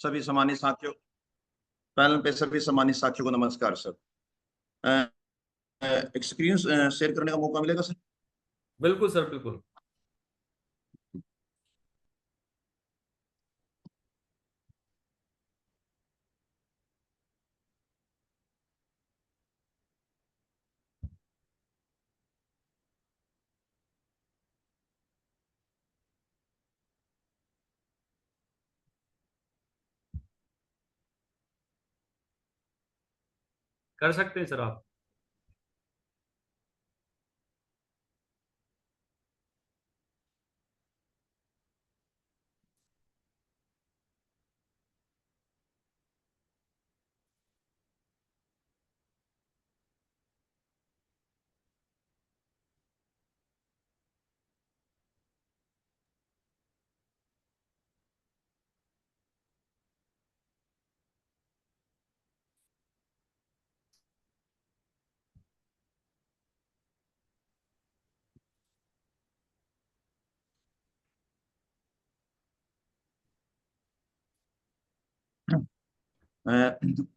सभी सम्मानित साथियों, पैनल पे सभी सम्मानित साथियों को नमस्कार सर। एक स्क्रीन शेयर करने का मौका मिलेगा सर? बिल्कुल सर, बिल्कुल। कर सकते हैं सर आप।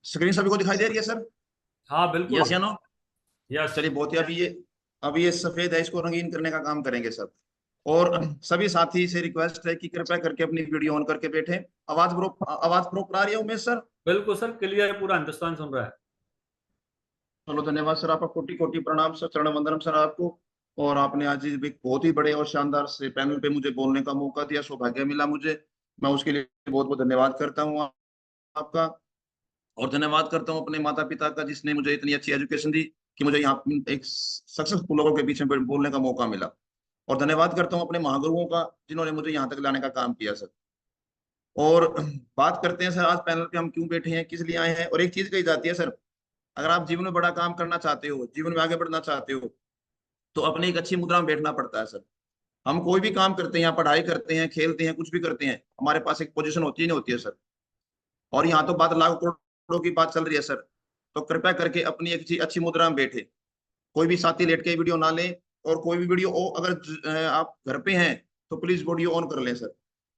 स्क्रीन सभी को दिखाई दे रही है सर? हाँ बिल्कुल। यस या नो? यस। चलिए, बहुत ही। अभी ये सफेद है, इसको रंगीन करने का काम करेंगे सर। और सभी साथी से रिक्वेस्ट है कि कृपया करके अपनी वीडियो ऑन करके बैठे। आवाज प्रॉपर आ रही है उमेश सर? बिल्कुल सर, क्लियर है, पूरा हिंदुस्तान सुन रहा है। चलो, धन्यवाद सर, आपका कोटि कोटि प्रणाम सर, चरण वंदनम सर आपको। और आपने आज एक बहुत ही बड़े और शानदार से पैनल पे मुझे बोलने का मौका दिया, सौभाग्य मिला मुझे। मैं उसके लिए बहुत बहुत धन्यवाद करता हूँ आपका। और धन्यवाद करता हूँ अपने माता पिता का, जिसने मुझे इतनी अच्छी एजुकेशन दी कि मुझे यहाँ एक सक्सेसफुल लोगों के बीच में बोलने का मौका मिला। और धन्यवाद करता हूँ अपने महागुरुओं का, जिन्होंने मुझे यहाँ तक लाने का काम किया सर। और बात करते हैं सर, आज पैनल पे हम क्यों बैठे हैं, किस लिए आए हैं। और एक चीज कही जाती है सर, अगर आप जीवन में बड़ा काम करना चाहते हो, जीवन में आगे बढ़ना चाहते हो, तो अपने एक अच्छी मुद्रा में बैठना पड़ता है सर। हम कोई भी काम करते हैं, यहाँ पढ़ाई करते हैं, खेलते हैं, कुछ भी करते हैं, हमारे पास एक पोजीशन होती है, नहीं होती है सर। और यहाँ तो बात लाख करोड़ों की बात चल रही है सर। तो कृपया करके अपनी एक अच्छी मुद्रा में बैठे। कोई भी साथी लेट के वीडियो ना ले। और कोई भी वीडियो अगर आप घर पे हैं तो प्लीज वीडियो ऑन कर लें सर।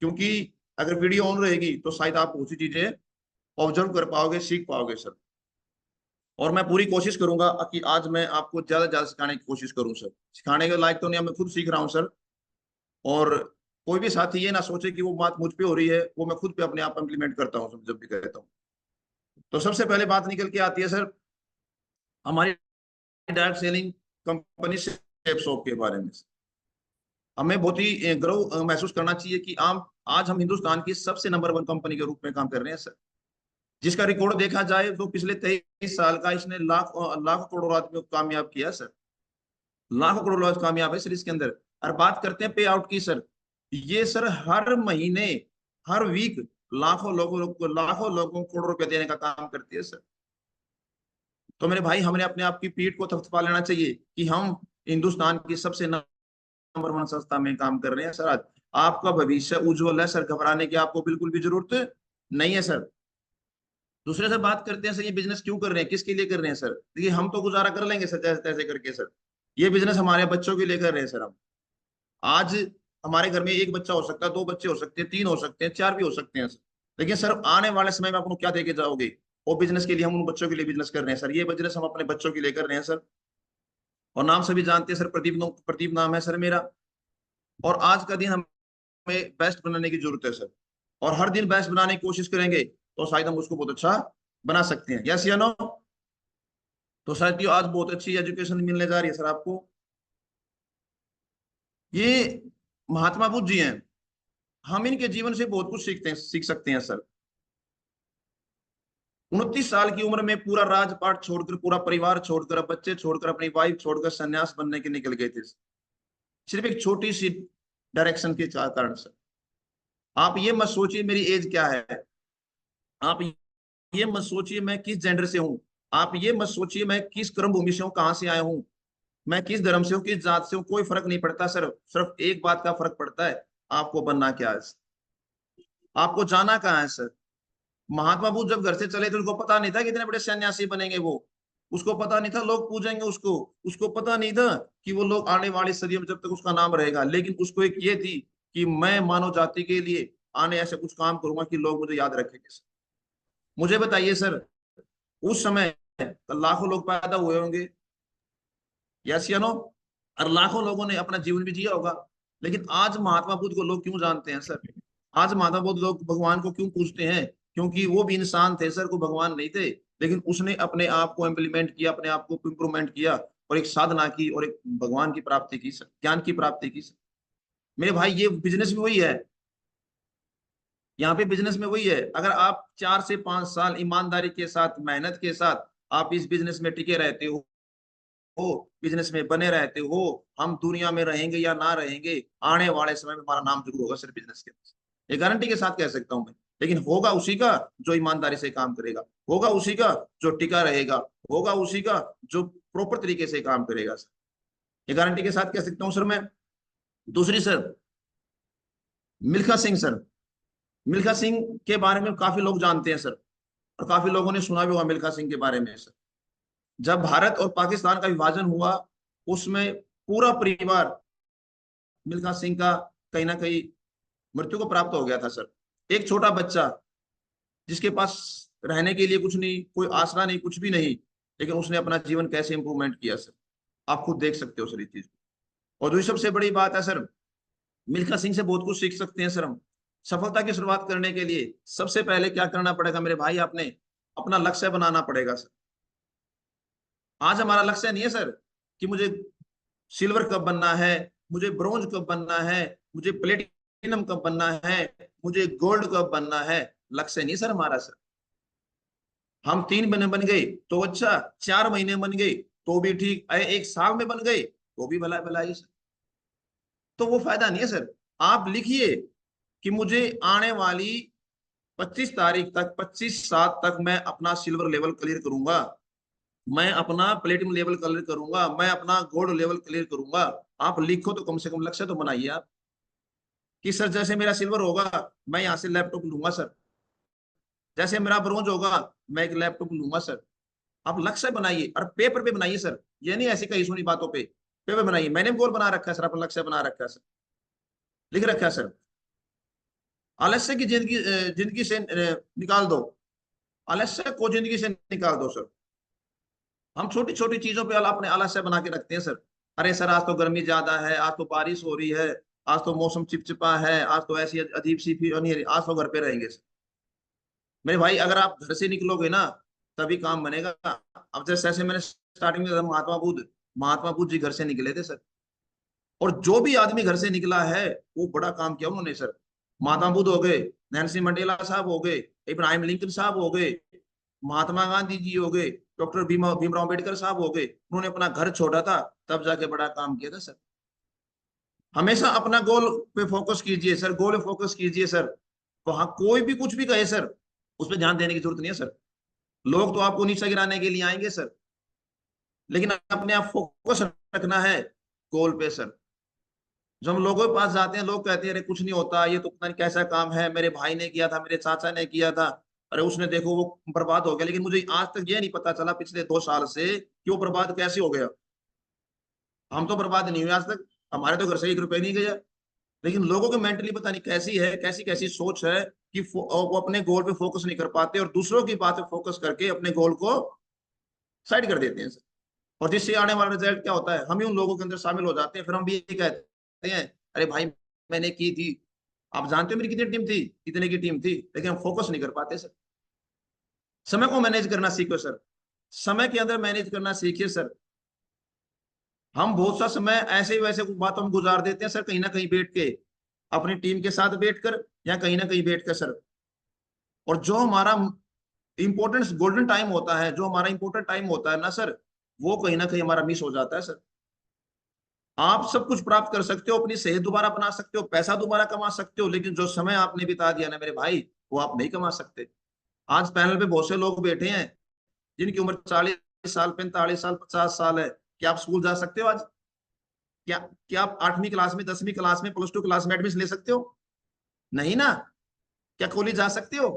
क्योंकि अगर वीडियो ऑन रहेगी तो शायद आप बहुत सी चीजें ऑब्जर्व कर पाओगे, सीख पाओगे सर। और मैं पूरी कोशिश करूंगा कि आज मैं आपको ज्यादा से ज्यादा सिखाने की कोशिश करूं सर। सिखाने के लायक तो नहीं, मैं खुद सीख रहा हूं सर। और कोई भी साथी ये ना सोचे कि वो बात मुझ पे हो रही है, वो मैं खुद पे अपने आप इम्प्लीमेंट करता हूँ जब भी कहता हूँ। तो सबसे पहले बात निकल के आती है सर हमारी direct selling company shape shop के बारे में। हमें बहुत ही गर्व महसूस करना चाहिए कि आज हम हिंदुस्तान की सबसे नंबर वन कंपनी के रूप में काम कर रहे हैं सर। जिसका रिकॉर्ड देखा जाए तो पिछले 23 साल का इसने लाख लाख करोड़ आदमी को कामयाब किया सर। लाखों करोड़ लोग कामयाब है सर इसके अंदर। और बात करते हैं पे आउट की सर, ये सर हर महीने, हर वीक लाखों लोगों को करोड़ रुपए देने का काम करती है सर। तो मेरे भाई, हमने अपने आप की पीठ को थपथपा लेना चाहिए कि हम हिंदुस्तान की सबसे नंबर वन संस्था में काम कर रहे हैं सर। आज आपका भविष्य उज्जवल है सर, घबराने की आपको बिल्कुल भी जरूरत नहीं है सर। दूसरे से बात करते हैं सर, ये बिजनेस क्यों कर रहे हैं, किसके लिए कर रहे हैं सर? देखिए, हम तो गुजारा कर लेंगे सर जैसे तैसे करके सर। ये बिजनेस हमारे बच्चों के लिए कर रहे हैं सर हम। आज हमारे घर में एक बच्चा हो सकता है, दो बच्चे हो सकते हैं, तीन हो सकते हैं, चार भी हो सकते हैं सर। लेकिन सर आने वाले समय में आप उनको क्या देके जाओगे? वो बिजनेस के लिए हम उन बच्चों के लिए बिजनेस कर रहे हैं सर। ये बिजनेस हम अपने बच्चों के लिए कर रहे हैं सर। और नाम सभी जानते हैं सर, प्रदीप नाम है सर मेरा। और आज का दिन हमें बेस्ट बनाने की जरूरत है सर। और हर दिन बेस्ट बनाने की कोशिश करेंगे तो शायद हम उसको बहुत अच्छा बना सकते हैं। यस या नो? तो शायद आज बहुत अच्छी एजुकेशन मिलने जा रही है सर आपको। ये महात्मा बुद्ध जी हैं, हम इनके जीवन से बहुत कुछ सीख सकते हैं सर। 29 साल की उम्र में पूरा राजपाट छोड़कर, पूरा परिवार छोड़कर, बच्चे छोड़कर, अपनी वाइफ छोड़कर सन्यास बनने के निकल गए थे। सिर्फ एक छोटी सी डायरेक्शन के कारण सर। आप ये मत सोचिए मेरी एज क्या है। आप ये मत सोचिए मैं किस जेंडर से हूं। आप ये मत सोचिए मैं किस कर्म भूमि से हूं, कहां से आया हूं, मैं किस धर्म से हूं, किस जात से हूं। कोई फर्क नहीं पड़ता सर। सिर्फ एक बात का फर्क पड़ता है, आपको बनना क्या है, आपको जाना कहाँ है सर। महात्मा बुद्ध जब घर से चले थे, उसको पता नहीं था कितने बड़े सन्यासी बनेंगे वो। उसको पता नहीं था लोग पूजेंगे उसको। उसको पता नहीं था कि वो लोग आने वाली सदियों में जब तक उसका नाम रहेगा। लेकिन उसको एक ये थी कि मैं मानव जाति के लिए आने ऐसे कुछ काम करूंगा कि लोग मुझे याद रखेंगे सर। मुझे बताइए सर, उस समय लाखों लोग पैदा हुए होंगे, यस या नो, और लाखों लोगों ने अपना जीवन भी जिया होगा, लेकिन आज महात्मा बुद्ध को लोग क्यों जानते हैं सर? आज महात्मा बुद्ध लोग भगवान को क्यों पूछते हैं? क्योंकि वो भी इंसान थे सर, को भगवान नहीं थे, लेकिन उसने अपने आप को इम्प्लीमेंट किया, अपने आप को इम्प्रूवमेंट किया, और एक साधना की, और एक भगवान की प्राप्ति की सर, ज्ञान की प्राप्ति की सर। मेरे भाई, ये बिजनेस भी वही है, यहाँ पे बिजनेस में वही है। अगर आप 4 से 5 साल ईमानदारी के साथ, मेहनत के साथ आप इस बिजनेस में टिके रहते हो, बिजनेस में बने रहते हो, हम दुनिया में रहेंगे या ना रहेंगे, आने वाले समय में हमारा नाम जरूर होगा सर बिजनेस के, ये गारंटी के साथ कह सकता हूं मैं। लेकिन होगा उसी का जो ईमानदारी से काम करेगा, होगा उसी का जो टिका रहेगा, होगा उसी का जो प्रॉपर तरीके से काम करेगा सर, ये गारंटी के साथ कह सकता हूं सर मैं। दूसरी सर, मिल्खा सिंह सर, मिल्खा सिंह के बारे में काफी लोग जानते हैं सर, और काफी लोगों ने सुना भी होगा मिल्खा सिंह के बारे में सर। जब भारत और पाकिस्तान का विभाजन हुआ, उसमें पूरा परिवार मिल्खा सिंह का कहीं ना कहीं मृत्यु को प्राप्त हो गया था सर। एक छोटा बच्चा जिसके पास रहने के लिए कुछ नहीं, कोई आसरा नहीं, कुछ भी नहीं, लेकिन उसने अपना जीवन कैसे इंप्रूवमेंट किया सर, आप खुद देख सकते हो सर इस चीज को। और दूसरी सबसे बड़ी बात है सर, मिल्खा सिंह से बहुत कुछ सीख सकते हैं सर हम। सफलता की शुरुआत करने के लिए सबसे पहले क्या करना पड़ेगा मेरे भाई, आपने अपना लक्ष्य बनाना पड़ेगा सर। आज हमारा लक्ष्य नहीं है सर कि मुझे सिल्वर कप बनना है, मुझे ब्रोंज कप बनना है, मुझे प्लेटिनम कप बनना है, मुझे गोल्ड कप बनना है। लक्ष्य नहीं सर हमारा सर। हम 3 महीने बन गए तो अच्छा, 4 महीने बन गए तो भी ठीक, अरे 1 साल में बन गए तो भी भला भला ही सर, तो वो फायदा नहीं है सर। आप लिखिए कि मुझे आने वाली 25 तारीख तक, 25/7 तक मैं अपना सिल्वर लेवल क्लियर करूंगा, मैं अपना प्लेटिनम लेवल क्लियर करूंगा, मैं अपना गोल्ड लेवल क्लियर करूंगा। आप लिखो तो कम से कम लक्ष्य तो बनाइए आप, कि सर जैसे मेरा सिल्वर होगा मैं यहाँ से लैपटॉप लूंगा सर, जैसे मेरा ब्रोंज होगा मैं एक लैपटॉप लूंगा सर। आप लक्ष्य बनाइए और पेपर पे बनाइए सर, ये नहीं ऐसी कही सुनी बातों पे, पेपर बनाइए। मैंने गोल बना रखा है सर, अपना लक्ष्य बना रखा है सर, लिख रखा है सर। आलस्य की जिंदगी से निकाल दो, आलस्य को जिंदगी से निकाल दो सर। हम छोटी छोटी चीजों पे अपने आलस्य बना के रखते हैं सर। अरे सर आज तो गर्मी ज्यादा है, आज तो बारिश हो रही है, आज तो मौसम चिपचिपा है, आज तो ऐसी अजीब सी फील नहीं, आज तो घर पे रहेंगे सर। मेरे भाई, अगर आप घर से निकलोगे ना तभी काम बनेगा। अब जैसे जैसे मैंने स्टार्टिंग में महात्मा बुद्ध जी घर से निकले थे सर, और जो भी आदमी घर से निकला है वो बड़ा काम किया उन्होंने सर। महात्मा बुद्ध हो गए, नेल्सन मंडेला साहब हो गए, इब्राहिम लिंकन साहब हो गए, महात्मा गांधी जी हो गए, डॉक्टर भीमराव अम्बेडकर साहब हो गए। उन्होंने अपना घर छोड़ा था तब जाके बड़ा काम किया था सर। हमेशा अपना गोल पे फोकस कीजिए सर, गोल पे फोकस कीजिए सर। वहां कोई भी कुछ भी कहे सर, उस पर ध्यान देने की जरूरत नहीं है सर। लोग तो आपको नीचे गिराने के लिए आएंगे सर, लेकिन अपने आप फोकस रखना है गोल पे सर। जब हम लोगों के पास जाते हैं, लोग कहते हैं अरे कुछ नहीं होता, ये तो पता नहीं कैसा काम है, मेरे भाई ने किया था, मेरे चाचा ने किया था, अरे उसने देखो वो बर्बाद हो गया। लेकिन मुझे आज तक ये नहीं पता चला पिछले 2 साल से कि वो बर्बाद कैसे हो गया। हम तो बर्बाद नहीं हुए आज तक, हमारे तो घर से 1 रुपए नहीं गया। लेकिन लोगों की मेंटली पता नहीं कैसी है, कैसी कैसी सोच है कि वो अपने गोल पे फोकस नहीं कर पाते और दूसरों की बात पे फोकस करके अपने गोल को साइड कर देते हैं सर। और जिससे आने वाला रिजल्ट क्या होता है, हम ही उन लोगों के अंदर शामिल हो जाते हैं। फिर हम भी ये कहते हैं अरे भाई मैंने की थी, आप जानते हो मेरी कितनी टीम थी, कितने की टीम थी, लेकिन हम फोकस नहीं कर पाते सर। समय को मैनेज करना सीखो सर, समय के अंदर मैनेज करना सीखिए सर। हम बहुत सा समय ऐसे ही वैसे बातों में गुजार देते हैं सर, कहीं ना कहीं बैठ के, अपनी टीम के साथ बैठकर या कहीं ना कहीं बैठकर सर। और जो हमारा इंपॉर्टेंट गोल्डन टाइम होता है, जो हमारा इंपॉर्टेंट टाइम होता है ना सर, वो कहीं ना कहीं हमारा मिस हो जाता है सर। आप सब कुछ प्राप्त कर सकते हो, अपनी सेहत दोबारा बना सकते हो, पैसा दोबारा कमा सकते हो, लेकिन जो समय आपने बिता दिया ना मेरे भाई, वो आप नहीं कमा सकते। आज पैनल पे बहुत से लोग बैठे हैं जिनकी उम्र 40 साल, 45 साल, 50 साल है। क्या आप स्कूल जा सकते हो आज? क्या क्या आप 8वीं क्लास में, 10वीं क्लास में, +2 क्लास में एडमिशन ले सकते हो? नहीं ना। क्या कॉलेज जा सकते हो?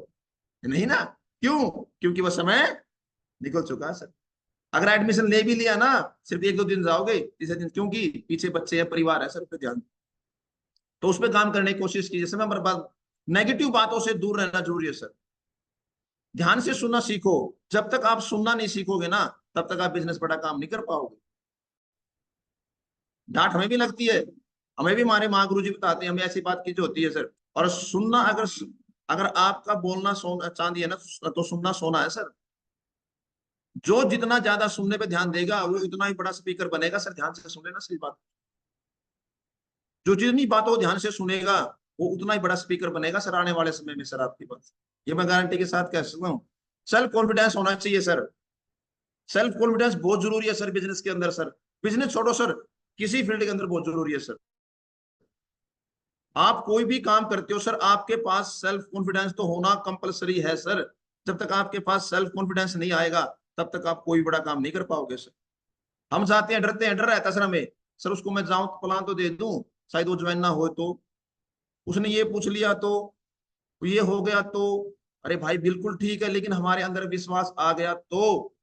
नहीं ना। क्यों? क्योंकि वो समय निकल चुका है सर। अगर एडमिशन ले भी लिया ना, सिर्फ 1-2 दिन जाओगे, तीसरे दिन, क्योंकि पीछे बच्चे या परिवार है सर, उस पर ध्यान, तो उस पर काम करने की कोशिश कीजिए। समय बर्बाद नेगेटिव बातों से दूर रहना जरूरी है सर। ध्यान से सुनना सीखो। जब तक आप सुनना नहीं सीखोगे ना, तब तक आप बिजनेस बड़ा काम नहीं कर पाओगे। डांट हमें भी लगती है, हमें भी हमारे माँ गुरु जी बताते हैं, हमें ऐसी बात की जो होती है सर। और सुनना, अगर अगर आपका बोलना सोना चांदी है ना, तो सुनना सोना है सर। जो जितना ज्यादा सुनने पे ध्यान देगा वो उतना ही बड़ा स्पीकर बनेगा सर। ध्यान से सुने ना, सही बात। जो जितनी बातों को ध्यान से सुनेगा वो उतना ही बड़ा स्पीकर बनेगा सर आने वाले समय में सर। आपकी बात ये मैं गारंटी के साथ कह सकता हूँ। सेल्फ कॉन्फिडेंस होना चाहिए सर। सेल्फ कॉन्फिडेंस बहुत जरूरी है सर बिजनेस के अंदर सर। बिजनेस छोड़ो सर, किसी फील्ड के अंदर बहुत जरूरी है सर। आप कोई भी काम करते हो सर, आपके पास सेल्फ कॉन्फिडेंस तो होना कंपलसरी है सर। जब तक आपके पास सेल्फ कॉन्फिडेंस नहीं आएगा, तब तक आप कोई बड़ा काम नहीं कर पाओगे सर। हम चाहते हैं, डरते हैं, डर रहता है सर हमें। सर उसको मैं जाऊं प्लान तो दे दूं, शायद वो ज्वाइन ना हो, तो उसने ये पूछ लिया तो ये हो गया तो। अरे भाई बिल्कुल ठीक है, लेकिन हमारे अंदर विश्वास आ गया तो।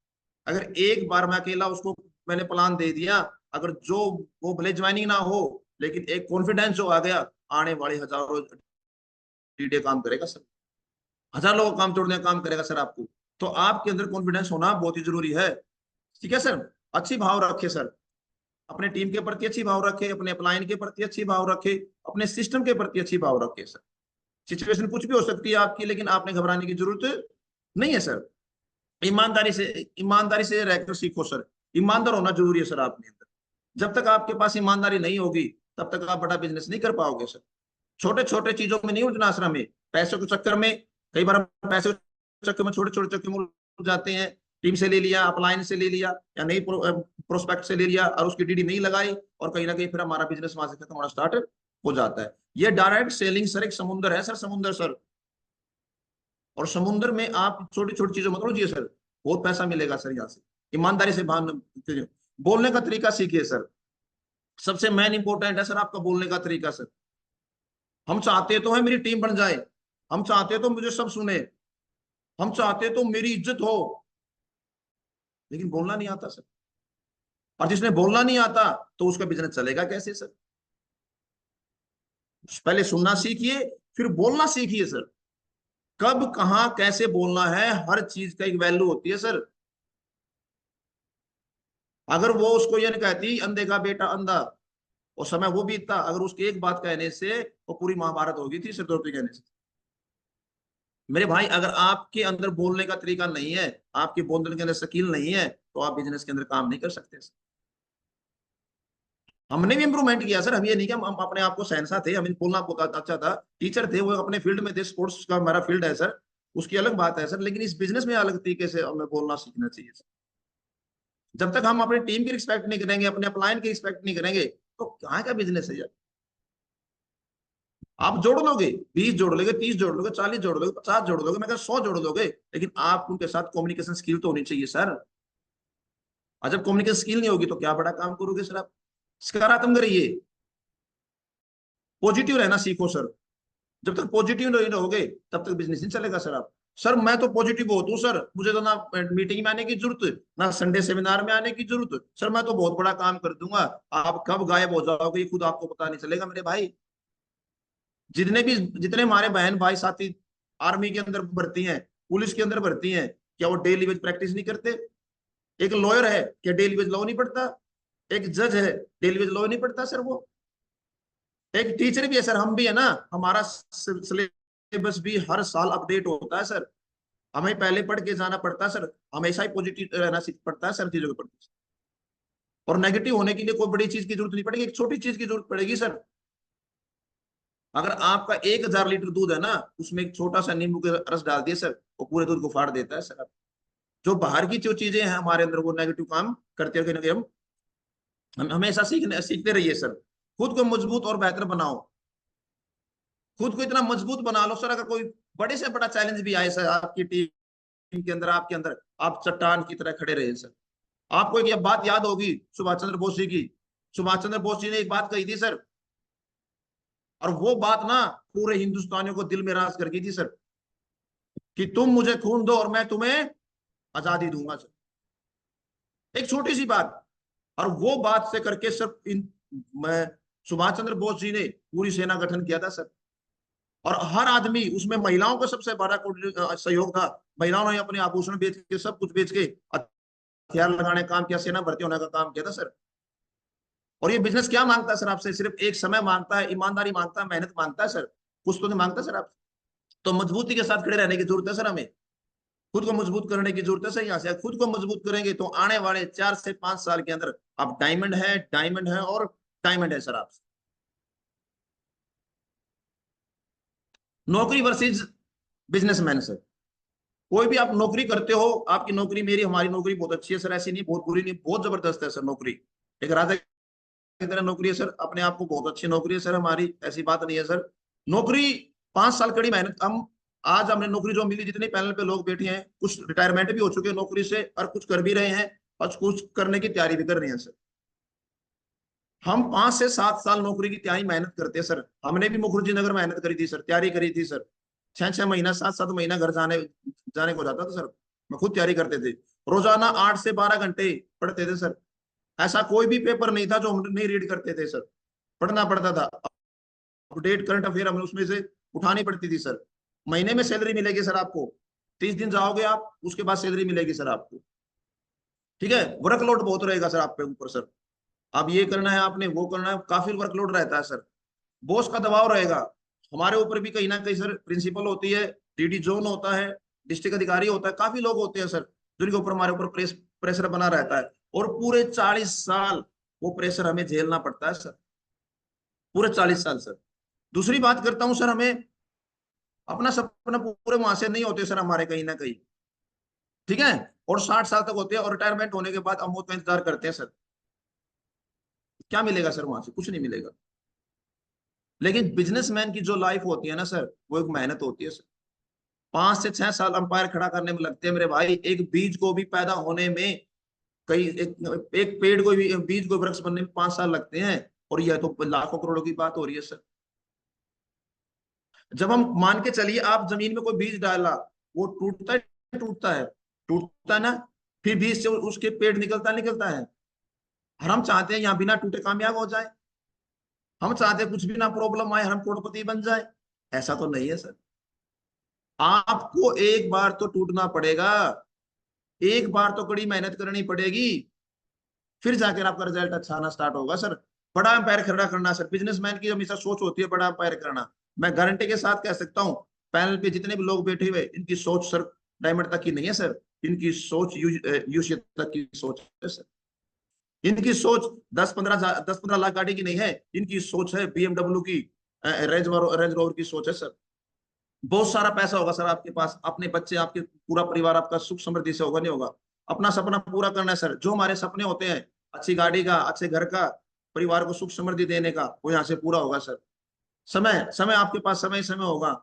अगर एक बार मैं अकेला उसको मैंने प्लान दे दिया, अगर जो वो भले ज्वाइनिंग ना हो, लेकिन एक कॉन्फिडेंस जो आ गया, आने वाले हजारों डे काम करेगा सर। हजार लोगों का काम तोड़ने का काम करेगा सर आपको। तो आपके अंदर कॉन्फिडेंस होना बहुत ही जरूरी है। ठीक है सर। अच्छी भाव रखे सर, अपने टीम के प्रति अच्छी भाव रखे, अपने अपलाइन के प्रति अच्छी भाव रखे, अपने सिस्टम के प्रति अच्छी भाव रखे सर। सिचुएशन कुछ भी हो सकती है आपकी, लेकिन आपने घबराने की जरूरत नहीं है सर। ईमानदारी से रहकर सीखो सर। ईमानदार होना जरूरी है सर आपके अंदर। जब तक आपके पास ईमानदारी नहीं होगी, तब तक आप बड़ा बिजनेस नहीं कर पाओगे सर। छोटे छोटे चीजों में नहीं उलझना सर हमें। पैसों के चक्कर में, कई बार हम पैसों के चक्कर में, छोटे छोटे चक्कर में उलझ जाते हैं। टीम से ले लिया, अपलाइन से ले लिया, या नई प्रोस्पेक्ट से ले लिया, और उसकी डीडी नहीं लगाई, और कहीं ना कहीं फिर हमारा बिजनेस वहां से खत्म होना स्टार्ट हो जाता है। ये डायरेक्ट सेलिंग सर एक समुंदर है सर, समुंदर सर। और समुंदर में आप छोटी छोटी चीजों मत उलझिए सर, बहुत पैसा मिलेगा सर यहाँ से। ईमानदारी से भान बोलने का तरीका सीखिए सर। सबसे मेन इंपॉर्टेंट है सर आपका बोलने का तरीका सर। हम चाहते तो है मेरी टीम बन जाए, हम चाहते तो मुझे सब सुने, हम चाहते तो मेरी इज्जत हो, लेकिन बोलना नहीं आता सर। और जिसने बोलना नहीं आता, तो उसका बिजनेस चलेगा कैसे सर। पहले सुनना सीखिए, फिर बोलना सीखिए सर। कब कहां कैसे बोलना है, हर चीज का एक वैल्यू होती है सर। अगर वो उसको ये नहीं कहती अंधे का बेटा अंधा, और समय वो बीतता, अगर उसके एक बात कहने से वो पूरी महाभारत होगी थी सर, द्रौपदी कहने से। मेरे भाई, अगर आपके अंदर बोलने का तरीका नहीं है, आपके बोलने के अंदर स्किल नहीं है, तो आप बिजनेस के अंदर काम नहीं कर सकते सर। हमने भी इंप्रूवमेंट किया सर। हम ये नहीं कि हम अपने आप को सहनसा थे, हमें बोलना बहुत अच्छा था, टीचर थे, वो अपने फील्ड में थे, स्पोर्ट्स का हमारा फील्ड है सर, उसकी अलग बात है सर। लेकिन इस बिजनेस में अलग तरीके से हमें बोलना सीखना चाहिए सर। जब तक हम अपनी टीम की रिस्पेक्ट नहीं करेंगे, अपने अपलाइन की रिस्पेक्ट नहीं करेंगे, तो कहाँ का बिजनेस है यार। आप जोड़ लोगे, 20 जोड़ लोगे, 30 जोड़ लोगे, 40 जोड़ लोगे, 50 जोड़ लोगे, मैं 100 जोड़ लोगे, लेकिन आप उनके साथ कम्युनिकेशन स्किल तो होनी चाहिए सर। और जब कम्युनिकेशन स्किल नहीं होगी, तो क्या बड़ा काम करोगे सर आप। सकारात्मक रहिए, पॉजिटिव रहना सीखो सर। जब तक पॉजिटिव नहीं रहोगे, तब तक बिजनेस नहीं चलेगा सर। आप सर, मैं तो पॉजिटिव बहुत हूँ सर, मुझे तो ना मीटिंग में आने की जरूरत, ना संडे सेमिनार में आने की जरूरत सर, मैं तो बहुत बड़ा काम कर दूंगा। आप कब गायब हो जाओगे, खुद आपको पता नहीं चलेगा मेरे भाई। जितने हमारे बहन भाई साथी आर्मी के अंदर भर्ती हैं, पुलिस के अंदर भर्ती हैं, क्या वो डेली वेज प्रैक्टिस नहीं करते। एक लॉयर है, क्या डेली वेज लॉ नहीं पढ़ता। एक जज है, डेली वेज लॉ नहीं पढ़ता सर वो। एक टीचर भी है सर, हम भी है ना, हमारा सिलेबस भी हर साल अपडेट होता है सर। हमें पहले पढ़ के जाना पड़ता है सर। हमेशा ही पॉजिटिव रहना सीख पड़ता है सर चीजों के प्रति। और नेगेटिव होने के लिए कोई बड़ी चीज की जरूरत नहीं पड़ेगी, एक छोटी चीज की जरूरत पड़ेगी सर। अगर आपका 1000 लीटर दूध है ना, उसमें एक छोटा सा नींबू का रस डाल दिए सर, वो पूरे दूध को फाड़ देता है सर। जो बाहर की जो चीजें हैं हमारे अंदर, वो नेगेटिव काम करते हैं, कहीं हम हमेशा सीखते रहिए सर। खुद को मजबूत और बेहतर बनाओ। खुद को इतना मजबूत बना लो सर, अगर कोई बड़े से बड़ा चैलेंज भी आए सर आपकी टीम के अंदर, आपके अंदर, आप चट्टान की तरह खड़े रहे सर। आपको एक बात याद होगी सुभाष चंद्र बोस जी की। सुभाष चंद्र बोस जी ने एक बात कही थी सर, और वो बात ना पूरे हिंदुस्तानियों को दिल में राज कर गई थी सर, कि तुम मुझे खून दो और मैं तुम्हें आजादी दूंगा सर। एक छोटी सी बात, और वो बात से करके सर मैं सुभाष चंद्र बोस जी ने पूरी सेना गठन किया था सर। और हर आदमी उसमें, महिलाओं का सबसे बड़ा सहयोग था। महिलाओं ने अपने आभूषण बेच के, सब कुछ बेच के हथियार लगाने का काम किया, सेना भर्ती होने का काम किया था सर। और ये बिजनेस क्या मांगता है सर आपसे? सिर्फ एक समय मांगता है, ईमानदारी मांगता है, मेहनत मांगता है सर, कुछ तो नहीं मांगता सर आप। तो मजबूती के साथ खड़े रहने की जरूरत है सर हमें, खुद को मजबूत करने की जरूरत है सर। यहाँ से खुद को मजबूत करेंगे तो आने वाले 4 से 5 साल के अंदर आप डायमंड है, डायमंड है और डायमंड है सर आप। नौकरी वर्सेज बिजनेसमैन सर। कोई भी आप नौकरी करते हो, आपकी नौकरी, मेरी हमारी नौकरी बहुत अच्छी है सर, ऐसी नहीं, बहुत बुरी नहीं, बहुत जबरदस्त है सर नौकरी। एक राजा की तरह नौकरी है सर, अपने आप को बहुत अच्छी नौकरी है सर हमारी, ऐसी बात नहीं है सर। नौकरी 5 साल कड़ी मेहनत, हम आज हमने नौकरी जो मिली, जितने पैनल पे लोग बैठे हैं, कुछ रिटायरमेंट भी हो चुके हैं नौकरी से और कुछ कर भी रहे हैं और कुछ करने की तैयारी भी कर रहे हैं सर। हम 5 से 7 साल नौकरी की तैयारी मेहनत करते हैं सर। हमने भी मुखर्जी नगर मेहनत करी थी सर, तैयारी करी थी सर। 6 6 महीना, 7 7 महीना घर जाने जाने को जाता था सर। मैं खुद तैयारी करते थे, रोजाना 8 से 12 घंटे पढ़ते थे सर। ऐसा कोई भी पेपर नहीं था जो हम नहीं रीड करते थे सर, पढ़ना पड़ता था। अपडेट करंट अफेयर हमें उसमें से उठानी पड़ती थी सर। महीने में सैलरी मिलेगी सर आपको, 30 दिन जाओगे आप, उसके बाद सैलरी मिलेगी सर आपको। ठीक है, वर्कलोड बहुत रहेगा सर आप पे ऊपर सर। अब ये करना है आपने, वो करना है, काफी वर्कलोड रहता है सर। बॉस का दबाव रहेगा हमारे ऊपर भी कहीं ना कहीं सर। प्रिंसिपल होती है, डीडी जोन होता है, डिस्ट्रिक्ट अधिकारी होता है, काफी लोग होते हैं सर जिनके ऊपर, हमारे ऊपर प्रेशर बना रहता है। और पूरे 40 साल वो प्रेशर हमें झेलना पड़ता है सर, पूरे 40 साल सर। दूसरी बात करता हूँ सर, हमें अपना सपना पूरे वहां से नहीं होते सर हमारे, कहीं ना कहीं। ठीक है, और 60 साल तक होते हैं और रिटायरमेंट होने के बाद हम मौत का इंतजार करते हैं सर। क्या मिलेगा सर वहां से? कुछ नहीं मिलेगा। लेकिन बिजनेसमैन की जो लाइफ होती है ना सर, वो एक मेहनत होती है सर। 5 से 6 साल अंपायर खड़ा करने में लगते हैं मेरे भाई, एक बीज को भी पैदा होने में। कई एक पेड़ को भी, बीज को वृक्ष बनने में 5 साल लगते हैं, और यह तो लाखों करोड़ों की बात हो रही है सर। जब हम मान के चलिए, आप जमीन में कोई बीज डाला, वो टूटता है, टूटता है, टूटता है ना, फिर बीज से उसके पेड़ निकलता निकलता है। और हम चाहते हैं यहाँ बिना टूटे कामयाब हो जाए, हम चाहते हैं कुछ भी ना प्रॉब्लम आए, हम करोड़पति बन जाए। ऐसा तो नहीं है सर। आपको एक बार तो टूटना पड़ेगा, एक बार तो कड़ी मेहनत करनी पड़ेगी, फिर जाकर आपका रिजल्ट अच्छा आना स्टार्ट होगा सर। बड़ा अंपायर खड़ा करना सर, बिजनेसमैन की हमेशा सोच होती है बड़ा अंपायर करना। मैं गारंटी के साथ कह सकता हूँ, पैनल पे जितने भी लोग बैठे हुए, इनकी सोच सर डायमंड तक की नहीं है सर। इनकी सोच यूशियत तक की सोच है सर। इनकी सोच 10 15 लाख गाड़ी की नहीं है, इनकी सोच है BMW की, रेंज रोवर की सोच है सर। बहुत सारा पैसा होगा सर आपके पास, अपने बच्चे, आपके पूरा परिवार आपका सुख समृद्धि से होगा, नहीं होगा। अपना सपना पूरा करना है सर। जो हमारे सपने होते हैं, अच्छी गाड़ी का, अच्छे घर का, परिवार को सुख समृद्धि देने का, वो यहाँ से पूरा होगा सर। समय समय आपके पास समय समय होगा।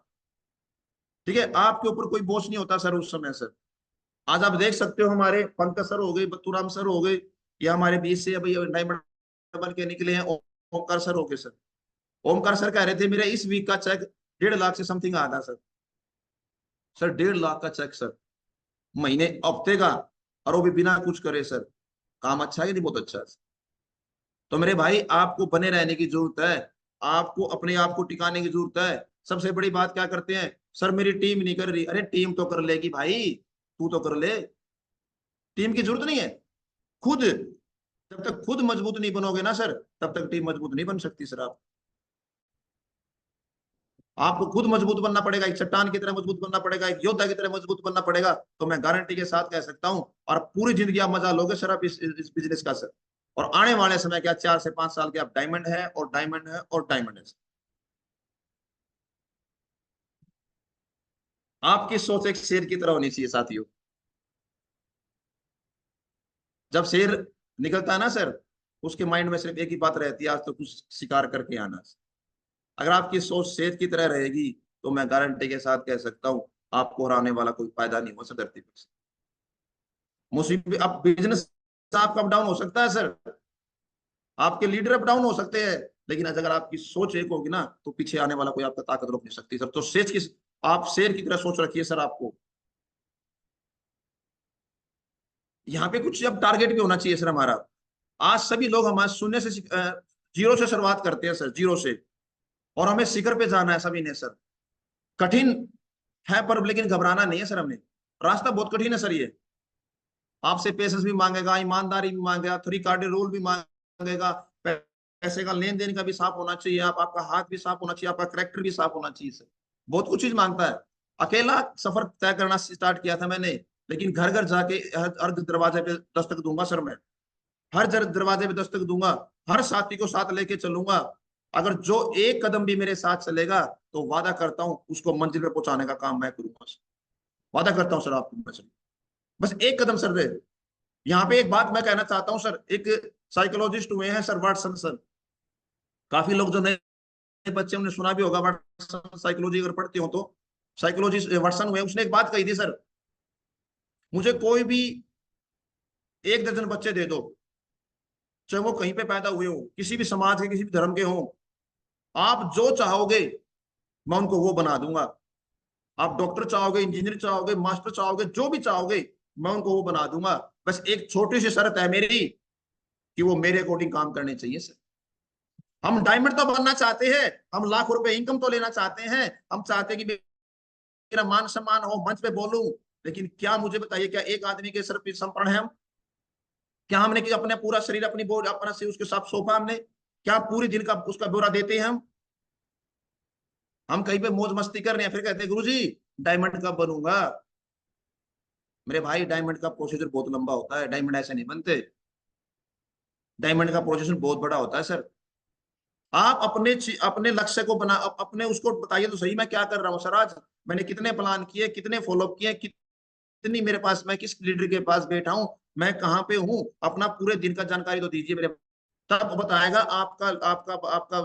ठीक है, आपके ऊपर कोई बोझ नहीं होता सर उस समय सर। आज आप देख सकते हो, हमारे पंकज सर हो गए, बत्तूराम सर हो गए, या हमारे बीच से अभी डायमंड बन के निकले हैं, ओमकार सर हो गए सर। ओमकार सर कह रहे थे मेरा इस वीक का चेक 1.5 लाख से समथिंग आया था सर। सर 1.5 लाख का चेक सर, महीने, हफ्ते का, और वो भी बिना कुछ करे सर। काम अच्छा है कि नहीं? बहुत अच्छा है। तो मेरे भाई, आपको बने रहने की जरूरत है, आपको अपने आप को टिकाने की जरूरत है। सबसे बड़ी बात क्या करते हैं सर, मेरी टीम नहीं कर रही। अरे टीम तो कर लेगी भाई, तू तो कर ले। टीम की जरूरत नहीं है, खुद, जब तक खुद मजबूत नहीं बनोगे ना सर, तब तक टीम मजबूत नहीं बन सकती सर। आपको खुद मजबूत बनना पड़ेगा, एक चट्टान की तरह मजबूत बनना पड़ेगा, एक योद्धा की तरह मजबूत बनना पड़ेगा। तो मैं गारंटी के साथ कह सकता हूं, और पूरी जिंदगी आप मजा लोगे सर आप इस बिजनेस का सर। और आने वाले समय क्या, 4 से 5 साल के आप डायमंड है और डायमंड है और डायमंड है। आपकी सोच एक शेर की तरह होनी चाहिए साथियों। जब शेर निकलता है ना सर, उसके माइंड में सिर्फ एक ही बात रहती है, आज तो कुछ शिकार करके आना। अगर आपकी सोच शेर की तरह रहेगी, तो मैं गारंटी के साथ कह सकता हूं, आपको हराने वाला कोई फायदा नहीं हो सकता धरती पर। मुसीबत, अब बिजनेस आपका अप डाउन हो सकता है सर, आपके लीडर अप डाउन हो सकते हैं, लेकिन अगर आपकी सोच एक होगी ना, तो पीछे आने वाला कोई आपका ताकत रोक नहीं सकती सर। तो शेर की, आप शेर की तरह सोच रखिए सर। आपको यहाँ पे कुछ अब टारगेट भी होना चाहिए सर हमारा। आज सभी लोग हमारे शून्य से, जीरो से शुरुआत करते हैं सर, जीरो से, और हमें शिखर पे जाना है सभी ने सर। कठिन है पर लेकिन घबराना नहीं है सर। हमने रास्ता बहुत कठिन है सर। ये आपसे पेशेंस भी मांगेगा, ईमानदारी भी मांगेगा, 3 कार्ड रूल भी मांगेगा, पैसे का लेन देन का भी साफ होना चाहिए, आपका हाथ भी साफ होना चाहिए, आपका करेक्टर भी साफ होना चाहिए सर। बहुत कुछ चीज मांगता है। अकेला सफर तय करना स्टार्ट किया था मैंने, लेकिन घर घर जाके हर दरवाजे पे दस्तक दूंगा सर। मैं हर दरवाजे पे दस्तक दूंगा, हर साथी को साथ लेके चलूंगा। अगर जो एक कदम भी मेरे साथ चलेगा तो वादा करता हूं उसको मंजिल पे पहुंचाने का काम मैं करूंगा सर। वादा करता हूं सर आपको मैं सर। बस एक कदम सर दे। यहाँ पे एक बात मैं कहना चाहता हूँ सर। एक साइकोलॉजिस्ट हुए हैं सर, वाटसन सर। काफी लोग जो नए बच्चे उन्हें सुना भी होगा वाटसन साइकोलॉजी, अगर पढ़ते हो तो। साइकोलॉजिस्ट वाटसन हुए, उसने एक बात कही थी सर, मुझे कोई भी 1 दर्जन बच्चे दे दो, चाहे वो कहीं पे पैदा हुए हो, किसी भी समाज के, किसी भी धर्म के हो, आप जो चाहोगे मैं उनको वो बना दूंगा। आप डॉक्टर चाहोगे, इंजीनियर चाहोगे, मास्टर चाहोगे, जो भी चाहोगे मैं उनको वो बना दूंगा। बस एक छोटी सी शर्त है मेरी, कि वो मेरे अकॉर्डिंग काम करने चाहिए सर। हम डायमंड तो बनना चाहते हैं, हम लाखों रुपए इनकम तो लेना चाहते हैं, हम चाहते हैं कि मेरा मान सम्मान हो, मंच पे बोलूं, लेकिन क्या मुझे बताइए, क्या एक आदमी के सर पे संपन्न है हम? क्या हमने कि अपने पूरा शरीर, अपनी बॉडी, अपना से उसके साथ सोफा हमने, क्या पूरी दिन का उसका ब्यौरा देते हैं हम कहीं पे मौज मस्ती कर रहे हैं, फिर कहते हैं गुरुजी डायमंड कब बनूंगा? मेरे भाई डायमंड का प्रोसीजर बहुत लंबा होता है, डायमंड ऐसे नहीं बनते। डायमंड का प्रोसीजर बहुत बड़ा होता है सर। आप अपने लक्ष्य को बना, अपने उसको बताइए तो सही, मैं क्या कर रहा हूँ सर आज? मैंने कितने प्लान किए, कितने फॉलो किए, कितनी मेरे पास, मैं किस लीडर के पास बैठा हूँ, मैं कहाँ पे हूँ, अपना पूरे दिन का जानकारी तो दीजिए मेरे। तब बताएगा आपका आपका आपका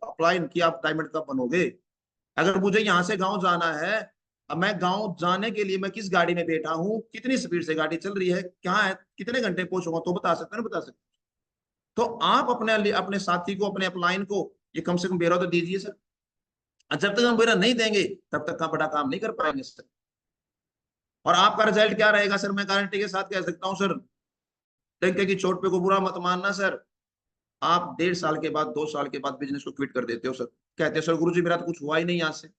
अप्लाई कि आप डायमंड कब बनोगे। अगर मुझे यहाँ से गांव जाना है, अब मैं गांव जाने के लिए मैं किस गाड़ी में बैठा हूँ, कितनी स्पीड से गाड़ी चल रही है, क्या है, कितने घंटे पहुंचूंगा, तो बता सकते हैं ना? बता सकते। तो आप अपने साथी को, अपने अपलाइन को ये कम से कम ब्यौरा तो दीजिए सर। और जब तक हम ब्यौरा नहीं देंगे तब तक का बड़ा काम नहीं कर पाएंगे सर। और आपका रिजल्ट क्या रहेगा सर, मैं गारंटी के साथ कह सकता हूँ सर, डंके की चोट पे को बुरा मत मानना सर। आप 1.5 साल के बाद, 2 साल के बाद बिजनेस को क्विट कर देते हो सर। कहते हो सर गुरुजी मेरा तो कुछ हुआ ही नहीं यहाँ से।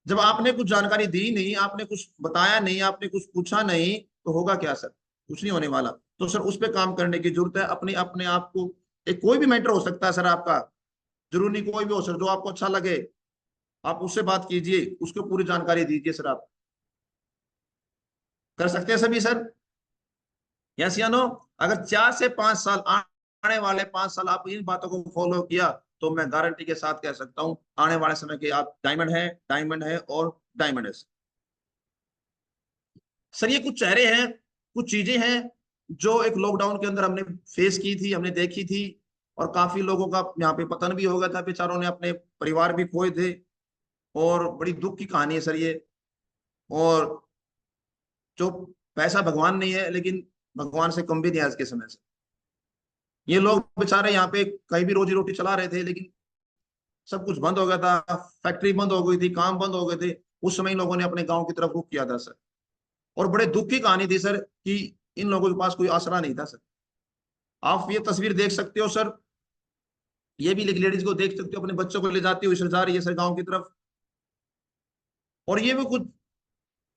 जब आपने कुछ जानकारी दी नहीं, आपने कुछ बताया नहीं, आपने कुछ पूछा नहीं, तो होगा क्या सर? कुछ नहीं होने वाला। तो सर उस पर काम करने की जरूरत है। अपने अपने आप को, एक कोई भी मैटर हो सकता है सर आपका, जरूरी नहीं कोई भी हो सर, जो आपको अच्छा लगे आप उससे बात कीजिए, उसको पूरी जानकारी दीजिए सर। आप कर सकते हैं सभी सर? यस या नो? अगर 4 से 5 साल, आने वाले 5 साल आप इन बातों को फॉलो किया, तो मैं गारंटी के साथ कह सकता हूं आने वाले समय के आप डायमंड है, डायमंड है और डायमंड है सर। ये कुछ चेहरे हैं, कुछ चीजें हैं जो एक लॉकडाउन के अंदर हमने फेस की थी, हमने देखी थी। और काफी लोगों का यहाँ पे पतन भी हो गया था, बेचारों ने अपने परिवार भी खोए थे। और बड़ी दुख की कहानी है सर ये। और जो पैसा भगवान नहीं है, लेकिन भगवान से कम भी नहीं आज के समय से। ये लोग बेचारे यहाँ पे कहीं भी रोजी रोटी चला रहे थे, लेकिन सब कुछ बंद हो गया था, फैक्ट्री बंद हो गई थी, काम बंद हो गए थे। उस समय इन लोगों ने अपने गांव की तरफ रुख किया था सर। और बड़े दुख की कहानी थी सर, कि इन लोगों के पास कोई आसरा नहीं था सर। आप ये तस्वीर देख सकते हो सर, ये भी लेडीज को देख सकते हो, अपने बच्चों को ले जाती हुई सर जा रही है सर गाँव की तरफ। और ये भी कुछ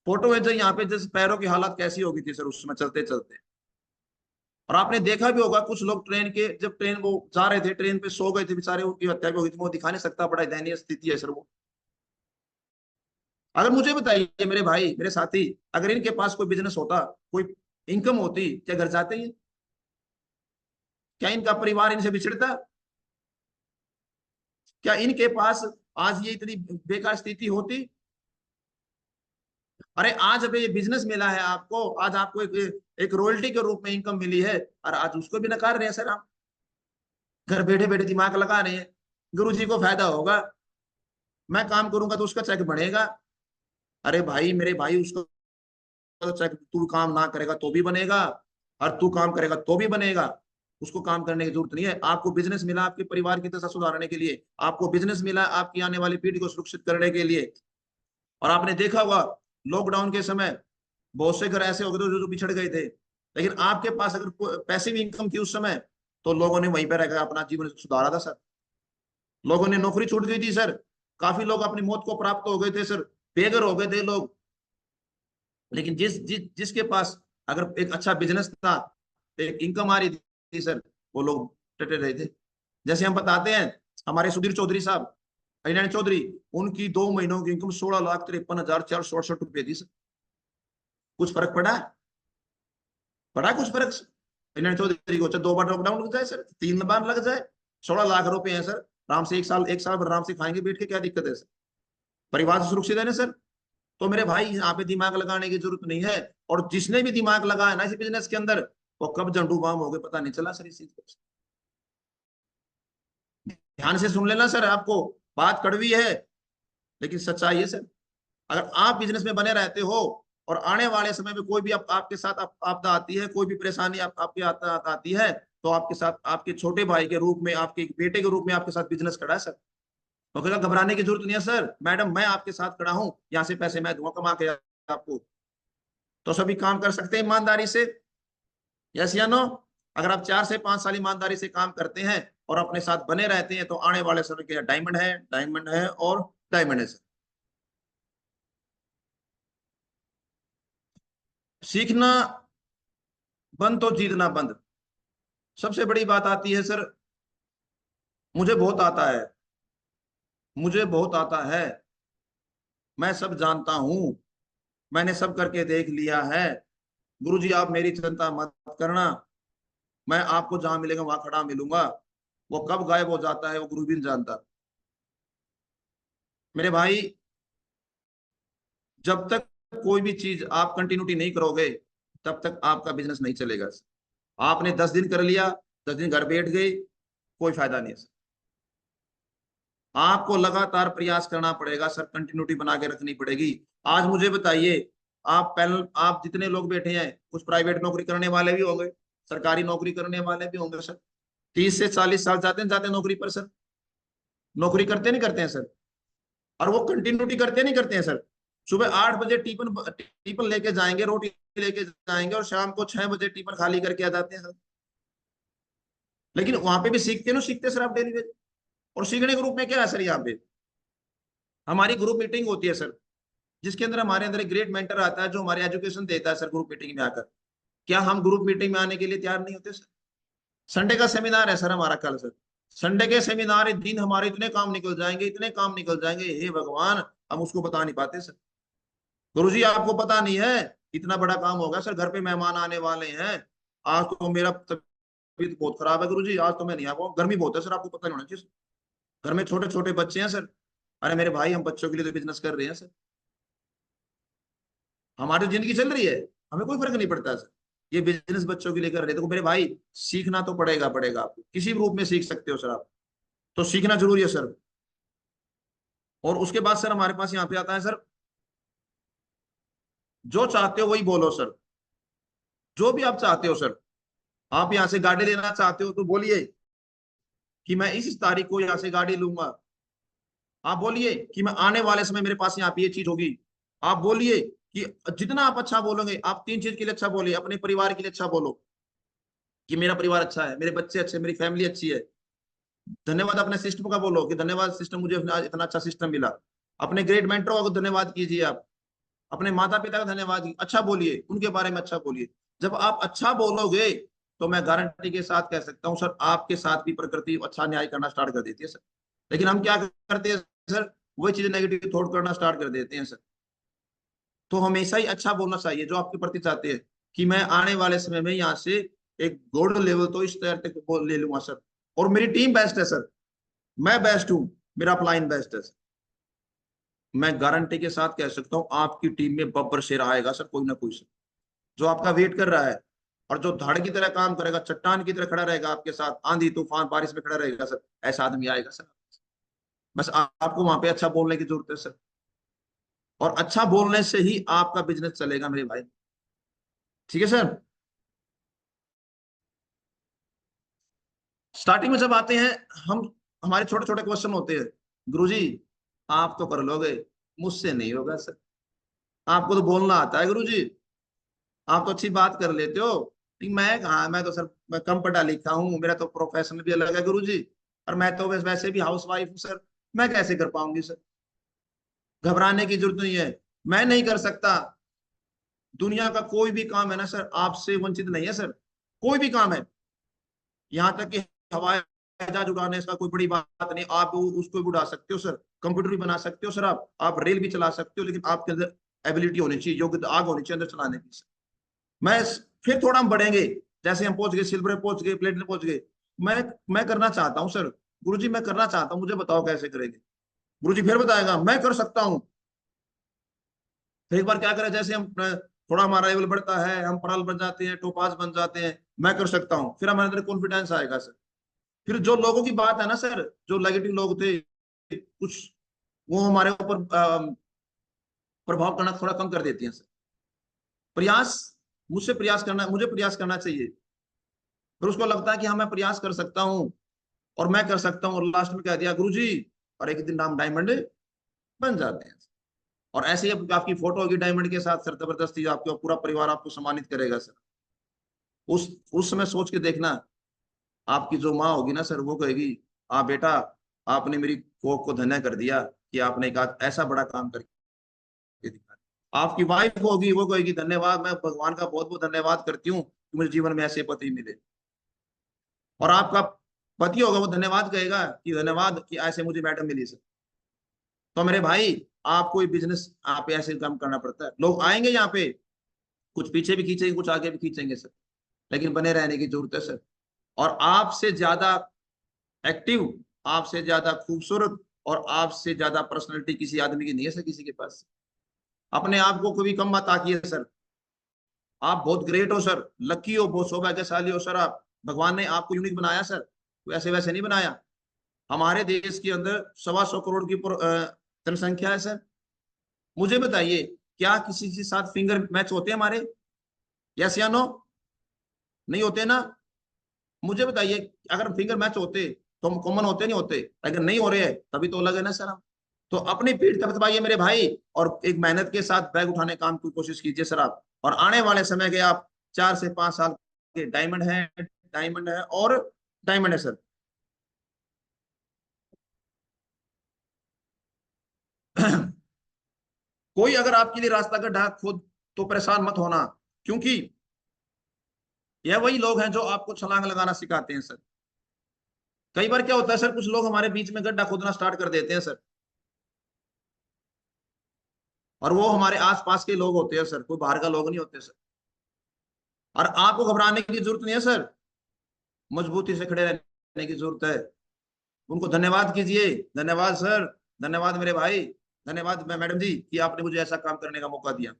फोटो है जो यहाँ पे, जैसे पैरों की हालत कैसी होगी थी सर उस समय चलते चलते। और आपने देखा भी होगा कुछ लोग ट्रेन के, जब ट्रेन वो जा रहे थे, ट्रेन पे सो गए थे बेचारे, उनकी हत्या भी हो गई थी। वो दिखा नहीं सकता, बड़ा दयनीय स्थिति है सर वो। अगर मुझे बताइए मेरे भाई, मेरे साथी, अगर इनके पास कोई बिजनेस होता, कोई इनकम होती, क्या घर जाते ही? क्या इनका परिवार इनसे बिछड़ता? क्या इनके पास आज ये इतनी बेकार स्थिति होती? अरे आज अभी ये बिजनेस मिला है आपको, आज आपको एक रॉयल्टी के रूप में इनकम मिली है, और आज उसको भी नकार रहे हैं सर आप। घर बैठे बैठे दिमाग लगा रहे हैं, गुरुजी को फायदा होगा, मैं काम करूंगा तो उसका चेक बढ़ेगा। अरे भाई, मेरे भाई, उसका तो चेक, तू काम ना करेगा तो भी बनेगा, और तू काम करेगा तो भी बनेगा। उसको काम करने की जरूरत नहीं है। आपको बिजनेस मिला आपके परिवार की दशा सुधारने के लिए, आपको बिजनेस मिला आपकी आने वाली पीढ़ी को सुरक्षित करने के लिए। और आपने देखा होगा लॉकडाउन के समय बहुत से घर ऐसे हो गए थे जो पिछड़ गए थे, लेकिन आपके पास अगर पैसिव इनकम थी उस समय, तो लोगों ने वहीं पर रहकर अपना जीवन सुधारा था सर। लोगों ने नौकरी छूट गई थी सर, काफी लोग अपनी मौत को प्राप्त हो गए थे सर, बेघर हो गए थे लोग। लेकिन जिसके पास अगर एक अच्छा बिजनेस था, एक इनकम आ रही थी सर, वो लोग डटे रहे थे। जैसे हम बताते हैं, हमारे सुधीर चौधरी साहब, कल्याण चौधरी, उनकी 2 महीनों की इनकम 16,53,468 रुपए थी सर। कुछ फर्क पड़ा? पड़ा कुछ फर्क? कल्याण चौधरी को चाहे 2 बार लॉकडाउन लग जाए सर, 3 बार लग जाए, 16 लाख रुपए हैं सर। आराम से एक साल भर आराम से खाएंगे बैठ के, क्या दिक्कत है सर? परिवार से सुरक्षित है ना सर? तो मेरे भाई यहाँ पे दिमाग लगाने की जरूरत नहीं है। और जिसने भी दिमाग लगाया ना इस बिजनेस के अंदर, वो कब झंडू बाम हो गए पता नहीं चला सर इस चीज को। ध्यान से सुन लेना सर, आपको बात कड़वी है लेकिन सच्चाई है सर। अगर आप बिजनेस में बने रहते हो और आने वाले समय में कोई भी आपके साथ आपदा आती है, कोई भी परेशानी आपके आती है, तो आपके साथ आपके छोटे भाई के रूप में, आपके एक बेटे के रूप में आपके साथ बिजनेस खड़ा है सर। तो कहेगा घबराने की जरूरत नहीं है सर, मैडम मैं आपके साथ खड़ा हूं, यहाँ से पैसे मैं दूंगा कमा के आपको। तो सभी काम कर सकते हैं ईमानदारी से, यस या नो? अगर आप 4 से 5 साल ईमानदारी से काम करते हैं और अपने साथ बने रहते हैं, तो आने वाले समय के डायमंड है, डायमंड है और डायमंड है सर। सीखना बंद तो जीतना बंद। सबसे बड़ी बात आती है सर, मुझे बहुत आता है, मुझे बहुत आता है, मैं सब जानता हूं, मैंने सब करके देख लिया है। गुरुजी आप मेरी चिंता मत करना, मैं आपको जहां मिलेगा वहां खड़ा मिलूंगा। वो कब गायब हो जाता है वो गुरु भी नहीं जानता। मेरे भाई, जब तक कोई भी चीज आप कंटिन्यूटी नहीं करोगे, तब तक आपका बिजनेस नहीं चलेगा। आपने 10 दिन कर लिया, 10 दिन घर बैठ गए, कोई फायदा नहीं है सर। आपको लगातार प्रयास करना पड़ेगा सर, कंटिन्यूटी बना के रखनी पड़ेगी। आज मुझे बताइए, आप पैनल, आप जितने लोग बैठे हैं, कुछ प्राइवेट नौकरी करने वाले भी होंगे, सरकारी नौकरी करने वाले भी होंगे सर। 30 से 40 साल जाते हैं नौकरी पर सर। नौकरी करते नहीं करते हैं सर? और वो कंटिन्यूटी करते नहीं करते हैं सर? सुबह 8 बजे टिफिन टिफिन लेके जाएंगे, रोटी लेके जाएंगे, और शाम को 6 बजे टिफिन खाली करके आ जाते हैं सर। लेकिन वहां पे भी सीखते ना, सीखते सर आप डेली वेज। और सीखने के रूप में क्या है सर, यहाँ पे हमारी ग्रुप मीटिंग होती है सर, जिसके अंदर हमारे अंदर एक ग्रेट मेंटर आता है जो हमारे एजुकेशन देता है सर ग्रुप मीटिंग में आकर। क्या हम ग्रुप मीटिंग में आने के लिए तैयार नहीं होते सर? संडे का सेमिनार है सर हमारा कल सर। संडे के सेमिनार दिन हमारे इतने काम निकल जाएंगे, इतने काम निकल जाएंगे, हे भगवान, हम उसको बता नहीं पाते सर। गुरुजी आपको पता नहीं है, इतना बड़ा काम होगा सर, घर पे मेहमान आने वाले हैं। आज तो मेरा तबीयत बहुत खराब है गुरुजी, आज तो मैं नहीं आ पाऊँ, गर्मी बहुत है सर, आपको पता नहीं होना चाहिए। घर में छोटे छोटे बच्चे हैं सर। अरे मेरे भाई, हम बच्चों के लिए तो बिजनेस कर रहे हैं सर, हमारी जिंदगी चल रही है, हमें कोई फर्क नहीं पड़ता सर। ये बिजनेस बच्चों के लिए कर रहे हैं, तो मेरे भाई सीखना तो पड़ेगा पड़ेगा आपको, किसी भी रूप में सीख सकते हो सर आप, तो सीखना जरूरी है सर। और उसके बाद सर हमारे पास यहाँ पे आता है सर, जो चाहते हो वही बोलो सर, जो भी आप चाहते हो सर। आप यहाँ से गाड़ी लेना चाहते हो तो बोलिए कि मैं इस तारीख को यहाँ से गाड़ी लूंगा। आप बोलिए कि मैं आने वाले समय मेरे पास यहाँ पे ये चीज होगी। आप बोलिए कि जितना आप अच्छा बोलोगे, आप 3 चीज के लिए अच्छा बोलिए, अपने परिवार के लिए अच्छा बोलो कि मेरा परिवार अच्छा है, मेरे बच्चे अच्छे, मेरी फैमिली अच्छी है। धन्यवाद अपने सिस्टम का बोलो कि धन्यवाद सिस्टम, मुझे इतना अच्छा सिस्टम मिला। अपने ग्रेट मेंटरों को धन्यवाद कीजिए आप, अपने माता पिता का धन्यवाद, अच्छा बोलिए, उनके बारे में अच्छा बोलिए। जब आप अच्छा बोलोगे, तो मैं गारंटी के साथ कह सकता हूँ सर, आपके साथ भी प्रकृति अच्छा न्याय करना स्टार्ट कर देती है सर। लेकिन हम क्या करते हैं सर, वही चीजें नेगेटिव थॉट करना स्टार्ट कर देते हैं सर। तो हमेशा ही अच्छा बोलना चाहिए, जो आपके प्रति चाहते हैं कि मैं आने वाले समय में यहाँ से एक गोल्ड लेवल तो इस तरह तक ले लूंगा सर। और मेरी टीम बेस्ट है सर, मैं बेस्ट हूँ, मेरा अपलाइन बेस्ट है सर। मैं गारंटी के साथ कह सकता हूँ आपकी टीम में बब्बर शेर आएगा सर, कोई ना कोई सर, जो आपका वेट कर रहा है, और जो धड़ की तरह काम करेगा, चट्टान की तरह खड़ा रहेगा आपके साथ, आंधी तूफान बारिश में खड़ा रहेगा सर, ऐसा आदमी आएगा सर। बस आपको वहां पे अच्छा बोलने की जरूरत है सर, और अच्छा बोलने से ही आपका बिजनेस चलेगा मेरे भाई। ठीक है सर? स्टार्टिंग में जब आते हैं हम, हमारे छोटे छोटे क्वेश्चन होते हैं, गुरुजी आप तो कर लोगे, मुझसे नहीं होगा सर, आपको तो बोलना आता है गुरुजी, आप तो अच्छी बात कर लेते हो, लेकिन मैं कहाँ, मैं तो सर, मैं कम पढ़ा लिखा हूँ, मेरा तो प्रोफेशन भी अलग है गुरुजी, और मैं तो वैसे भी हाउस वाइफ हूँ सर, मैं कैसे कर पाऊंगी सर? घबराने की जरूरत नहीं है, मैं नहीं कर सकता। दुनिया का कोई भी काम है ना सर, आपसे वंचित नहीं है सर। कोई भी काम है, यहाँ तक कि हवाई जहाज उड़ाने का कोई बड़ी बात नहीं, आप उसको भी उड़ा सकते हो सर। कंप्यूटर भी बना सकते हो सर, आप रेल भी चला सकते हो, लेकिन आपके अंदर एबिलिटी होनी चाहिए, योग्यता, आग होनी चाहिए अंदर चलाने की सर। मैं फिर थोड़ा हम बढ़ेंगे, जैसे हम पहुंच गए सिल्वर पे, पहुंच गए प्लेटिनम पहुंच गए। मैं मैं करना चाहता हूँ सर। गुरुजी मैं करना चाहता हूँ, मुझे बताओ कैसे करेंगे? गुरुजी फिर बताएगा मैं कर सकता हूँ। फिर एक बार क्या करें, जैसे हम थोड़ा हमारा लेवल बढ़ता है, हम पढ़ाल बन जाते हैं, टोपाज बन जाते हैं, मैं कर सकता हूँ, फिर हमारे अंदर कॉन्फिडेंस आएगा सर। फिर जो लोगों की बात है ना सर, जो नेगेटिव लोग थे कुछ, वो हमारे ऊपर प्रभाव करना थोड़ा कम कर देती हैं सर। प्रयास, मुझसे प्रयास करना, मुझे प्रयास करना चाहिए। फिर उसको लगता है कि हाँ मैं प्रयास कर सकता हूँ और मैं कर सकता हूँ, और लास्ट में कह दिया गुरुजी, और एक दिन नाम डायमंड बन जाते हैं। और ऐसे ही आपकी फोटो होगी डायमंड के साथ सर, जबरदस्ती आपके पूरा परिवार आपको सम्मानित करेगा सर। उस समय सोच के देखना, आपकी जो माँ होगी ना सर, वो कहेगी हाँ बेटा, आपने मेरी कोख को धन्य कर दिया कि आपने एक आज ऐसा बड़ा काम करके दिखाया। आपकी वाइफ होगी, वो कहेगी धन्यवाद, मैं भगवान का बहुत बहुत धन्यवाद करती हूँ कि मुझे जीवन में ऐसे पति मिले। और आपका पति होगा, वो धन्यवाद कहेगा कि धन्यवाद कि ऐसे मुझे मैडम मिली सर। तो मेरे भाई, आप कोई बिजनेस, आप ऐसे काम करना पड़ता है। लोग आएंगे यहाँ पे, कुछ पीछे भी खींचेंगे, कुछ आगे भी खींचेंगे सर, लेकिन बने रहने की जरूरत है सर। और आपसे ज्यादा एक्टिव, आपसे ज्यादा खूबसूरत और आपसे ज्यादा पर्सनैलिटी किसी आदमी की नहीं है सर, किसी के पास। अपने आप को कभी कम मत आकिए सर। आप बहुत ग्रेट हो सर, लकी हो, बहुत सौभाग्यशाली हो सर। आप, भगवान ने आपको यूनिक बनाया सर, कोई ऐसे वैसे नहीं बनाया। हमारे देश के अंदर 125 करोड़ की जनसंख्या है सर। मुझे बताइए, क्या किसी के साथ फिंगर मैच होते हैं हमारे? यस या नो? नहीं होते ना। मुझे बताइए, अगर फिंगर मैच होते तो हम कॉमन होते, नहीं होते? अगर नहीं हो रहे हैं तभी तो अलग है ना सर हम। तो अपनी पीठ थपथपाइए मेरे भाई, और एक मेहनत के साथ बैग उठाने काम की कोशिश कीजिए सर आप। और आने वाले समय के आप 4 से 5 साल के डायमंड है, डायमंड है और डायमंड है सर। कोई अगर आपके लिए रास्ता गड्ढा खुद, तो परेशान मत होना, क्योंकि यह वही लोग हैं जो आपको छलांग लगाना सिखाते हैं सर। कई बार क्या होता है सर, कुछ लोग हमारे बीच में गड्ढा खोदना स्टार्ट कर देते हैं सर, और वो हमारे आसपास के लोग होते हैं सर, कोई बाहर का लोग नहीं होते सर। और आपको घबराने की जरूरत नहीं है सर, मजबूती से खड़े रहने की जरूरत है। उनको धन्यवाद कीजिए, धन्यवाद सर, धन्यवाद मेरे भाई, धन्यवाद मैडम जी कि आपने मुझे ऐसा काम करने का मौका दिया।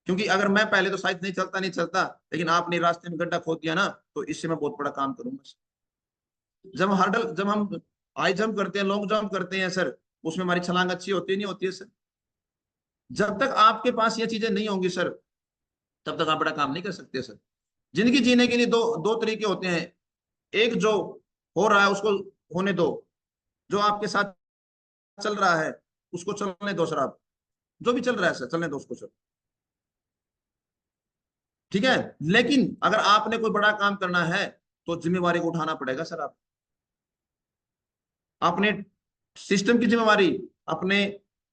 क्योंकि अगर मैं पहले तो शायद नहीं चलता, लेकिन आपने रास्ते में गड्ढा खोद दिया ना, तो इससे मैं बहुत बड़ा काम करूंगा। जब हम हाई जंप करते हैं, लॉन्ग जंप करते हैं सर, उसमें हमारी छलांग अच्छी होती है, नहीं होती है सर? जब तक आपके पास ये चीजें नहीं होंगी सर, तब तक आप बड़ा काम नहीं कर सकते सर। जिंदगी जीने के लिए दो दो तरीके होते हैं। एक जो हो रहा है उसको होने दो, जो आपके साथ चल रहा है उसको चलने दो सर आप। जो भी चल रहा है सर, चलने दो उसको सर, ठीक है। लेकिन अगर आपने कोई बड़ा काम करना है, तो जिम्मेवारी को उठाना पड़ेगा सर। आप अपने सिस्टम की जिम्मेवारी, अपने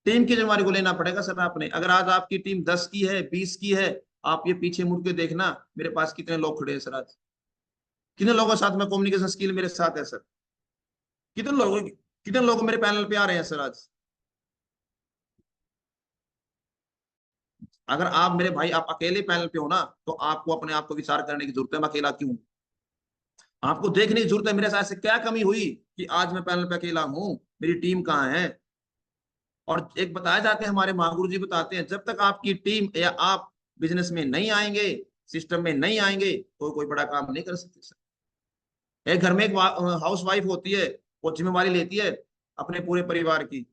टीम की जिम्मेवारी को लेना पड़ेगा सर आपने। अगर आज आपकी टीम 10 की है, 20 की है, आप ये पीछे मुड़ के देखना, मेरे पास कितने लोग खड़े हैं सर आज, कितने लोगों के साथ में कम्युनिकेशन स्किल मेरे साथ है सर, कितने लोग मेरे पैनल पे आ रहे हैं सर आज। अगर आप मेरे भाई, आप अकेले पैनल पे हो ना, तो आपको अपने आप को विचार करने की जरूरत है, मैं अकेला क्यों हूं। आपको देखने की जरूरत है मेरे साथ से क्या कमी हुई कि आज मैं पैनल पे अकेला हूं, मेरी टीम कहाँ है। और एक बताया जाते हैं, हमारे महागुरु जी बताते हैं, जब तक आपकी टीम या आप बिजनेस में नहीं आएंगे, सिस्टम में नहीं आएंगे, तो कोई बड़ा काम नहीं कर सकते सर। एक घर में एक हाउस वाइफ होती है, वो जिम्मेवारी लेती है अपने पूरे परिवार की।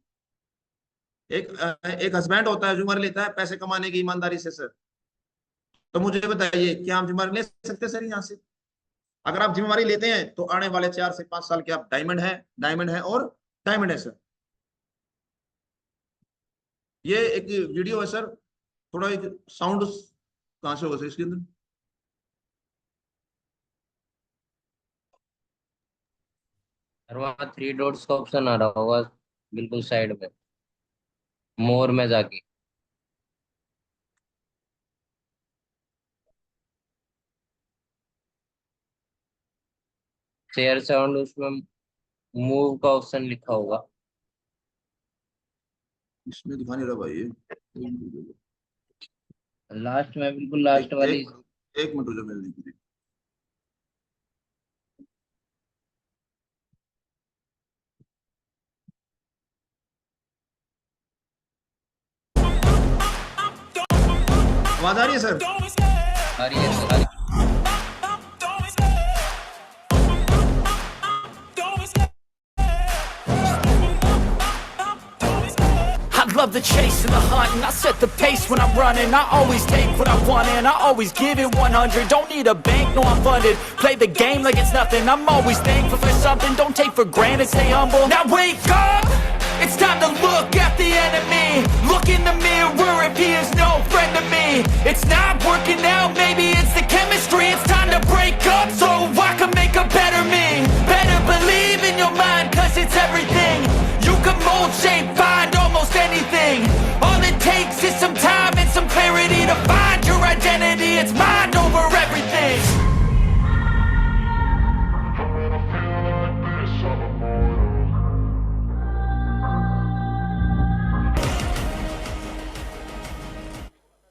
एक हस्बैंड होता है, जिम्मेवारी लेता है पैसे कमाने की ईमानदारी से सर। तो मुझे बताइए, क्या हम जिम्मेवारी ले सकते हैं सर यहाँ से? अगर आप जिम्मेवारी लेते हैं, तो आने वाले 4 से 5 साल के आप डायमंड है, डायमंड है और डायमंड है सर। ये एक वीडियो है सर, थोड़ा एक साउंड कहाँ से होगा सर इसके अंदर? और वहाँ 3 डॉट्स का ऑप्शन आ रहा होगा, बिल्कुल साइड में, मोर में जाके। शेयर साउंड, उसमें मूव का ऑप्शन लिखा होगा। इसमें दिखा नहीं रहा भाई ये। एक मिनट रुको। लास्ट में, बिल्कुल लास्ट वाली। एक मिनट रुको, मिलने के लिए। आवाज आ रही है सर? आ रही है सर, आ रही है। I love the chase and the hunt, and I set the pace when I'm running. I always take what I want and I always give it 100. Don't need a bank, no I'm funded. Play the game like it's nothing. I'm always thankful for something. Don't take for granted, stay humble. Now wake up! It's time to look at the enemy. Look in the mirror if he is no friend to me. It's not working out, maybe it's the chemistry. It's time to break up so I can make a better me. Better believe in your mind, cause it's everything. You can mold, shape, find almost anything. All it takes is some time and some clarity to find your identity. It's mind over everything.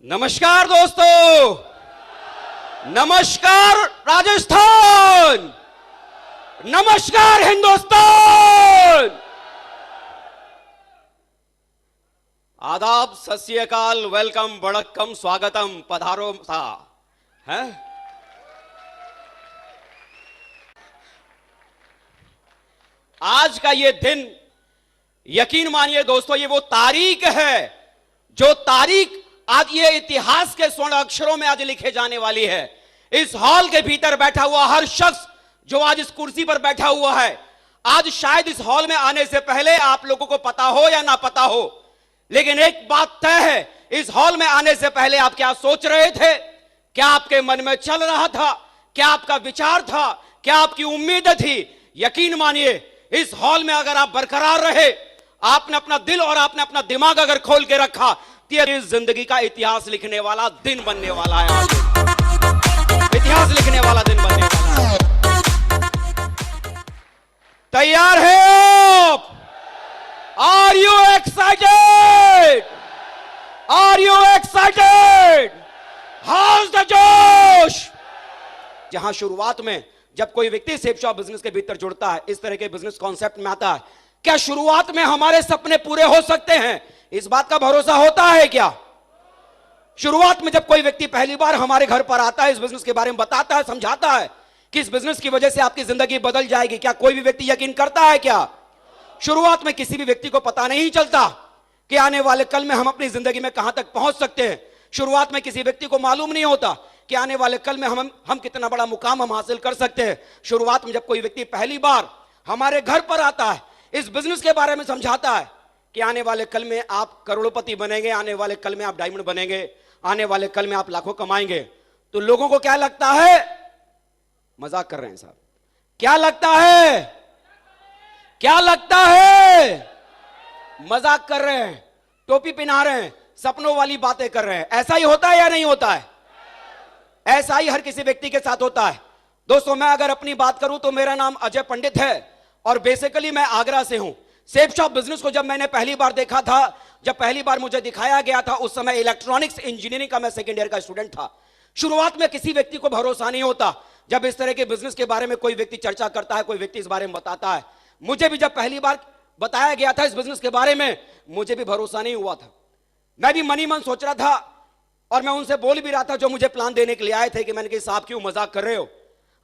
नमस्कार दोस्तों, नमस्कार राजस्थान, नमस्कार हिंदुस्तान, आदाब, सत श्री अकाल, welcome, वड़क्कम, स्वागतम, पधारो सा है। आज का ये दिन, यकीन मानिए दोस्तों, ये वो तारीख है जो तारीख आज ये इतिहास के स्वर्ण अक्षरों में आज लिखे जाने वाली है। इस हॉल के भीतर बैठा हुआ हर शख्स जो आज इस कुर्सी पर बैठा हुआ है, आज शायद इस हॉल में आने से पहले आप लोगों को पता हो या ना पता हो, लेकिन एक बात तय है, इस हॉल में आने से पहले आप क्या सोच रहे थे, क्या आपके मन में चल रहा था, क्या आपका विचार था, क्या आपकी उम्मीद थी। यकीन मानिए, इस हॉल में अगर आप बरकरार रहे, आपने अपना दिल और आपने अपना दिमाग अगर खोल के रखा, इस जिंदगी का इतिहास लिखने वाला दिन बनने वाला है। इतिहास लिखने वाला दिन बनने वाला है। तैयार है आप? Are you excited? Are you excited? How's the जोश? जहां शुरुआत में जब कोई व्यक्ति सेफ शॉप बिजनेस के भीतर जुड़ता है, इस तरह के बिजनेस कॉन्सेप्ट में आता है, क्या शुरुआत में हमारे सपने पूरे हो सकते हैं, इस बात का भरोसा होता है क्या? शुरुआत में जब कोई व्यक्ति पहली बार हमारे घर पर आता है, इस बिजनेस के बारे में बताता है, समझाता है कि इस बिजनेस की वजह से आपकी जिंदगी बदल जाएगी, क्या कोई भी व्यक्ति यकीन करता है क्या? शुरुआत में किसी भी व्यक्ति को पता नहीं चलता कि आने वाले कल में हम अपनी जिंदगी में कहां तक पहुंच सकते हैं। शुरुआत में किसी व्यक्ति को मालूम नहीं होता कि आने वाले कल में हम कितना बड़ा मुकाम हम हासिल कर सकते हैं। शुरुआत में जब कोई व्यक्ति पहली बार हमारे घर पर आता है, इस बिजनेस के बारे में समझाता है कि आने वाले कल में आप करोड़पति बनेंगे, आने वाले कल में आप डायमंड बनेंगे, आने वाले कल में आप लाखों कमाएंगे, तो लोगों को क्या लगता है? मजाक कर रहे हैं साहब? क्या लगता है? क्या लगता है? मजाक कर रहे हैं, टोपी पहना रहे हैं, सपनों वाली बातें कर रहे हैं। ऐसा ही होता है या नहीं होता है? ऐसा ही हर किसी व्यक्ति के साथ होता है। दोस्तों, मैं अगर अपनी बात करूं तो मेरा नाम अजय पंडित है और बेसिकली मैं आगरा से हूं। सेफ शॉप बिजनेस को जब मैंने पहली बार देखा था, जब पहली बार मुझे दिखाया गया था, उस समय इलेक्ट्रॉनिक्स इंजीनियरिंग का मैं सेकेंड ईयर का स्टूडेंट था। शुरुआत में किसी व्यक्ति को भरोसा नहीं होता, जब इस तरह के बिजनेस के बारे में कोई व्यक्ति चर्चा करता है, कोई व्यक्ति इस बारे में बताता है। मुझे भी जब पहली बार बताया गया था इस बिजनेस के बारे में, मुझे भी भरोसा नहीं हुआ था। मैं भी मनी मन सोच रहा था और मैं उनसे बोल भी रहा था जो मुझे प्लान देने के लिए आए थे कि मैंने कहा साहब क्यों मजाक कर रहे हो,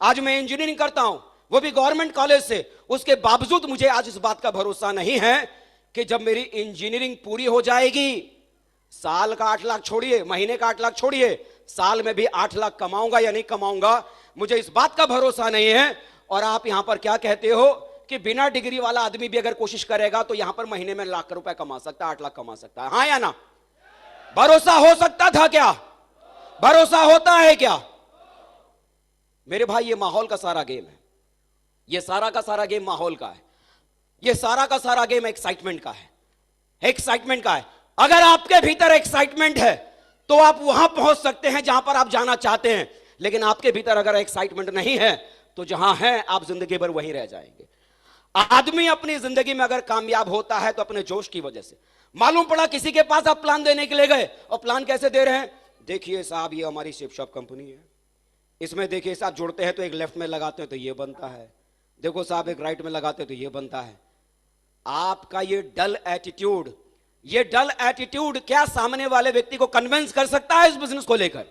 आज मैं इंजीनियरिंग करता हूं, वो भी गवर्नमेंट कॉलेज से। उसके बावजूद मुझे आज इस बात का भरोसा नहीं है कि जब मेरी इंजीनियरिंग पूरी हो जाएगी, साल का 8 लाख छोड़िए, महीने का 8 लाख छोड़िए, साल में भी 8 लाख कमाऊंगा या नहीं कमाऊंगा, मुझे इस बात का भरोसा नहीं है। और आप यहां पर क्या कहते हो कि बिना डिग्री वाला आदमी भी अगर कोशिश करेगा तो यहां पर महीने में लाख रुपए कमा सकता है, 8 लाख कमा सकता है, हाँ या ना? भरोसा हो सकता था क्या? भरोसा होता है क्या? मेरे भाई, ये माहौल का सारा गेम है, ये सारा का सारा गेम माहौल का है। ये सारा का सारा गेम एक्साइटमेंट का है, एक्साइटमेंट का है। अगर आपके भीतर एक्साइटमेंट है तो आप वहां पहुंच सकते हैं जहां पर आप जाना चाहते हैं, लेकिन आपके भीतर अगर एक्साइटमेंट नहीं है तो जहां है आप जिंदगी भर वहीं रह जाएंगे। आदमी अपनी जिंदगी में अगर कामयाब होता है तो अपने जोश की वजह से। मालूम पड़ा किसी के पास आप प्लान देने के लिए गए और प्लान कैसे दे रहे हैं, देखिए साहब ये हमारी शिप शॉप कंपनी है, इसमें देखिए साहब जुड़ते हैं तो एक लेफ्ट में लगाते हैं तो ये बनता है, देखो साहब एक राइट में लगाते हैं तो ये बनता है। आपका ये डल एटीट्यूड, ये डल एटीट्यूड क्या सामने वाले व्यक्ति को कन्विंस कर सकता है इस बिजनेस को लेकर?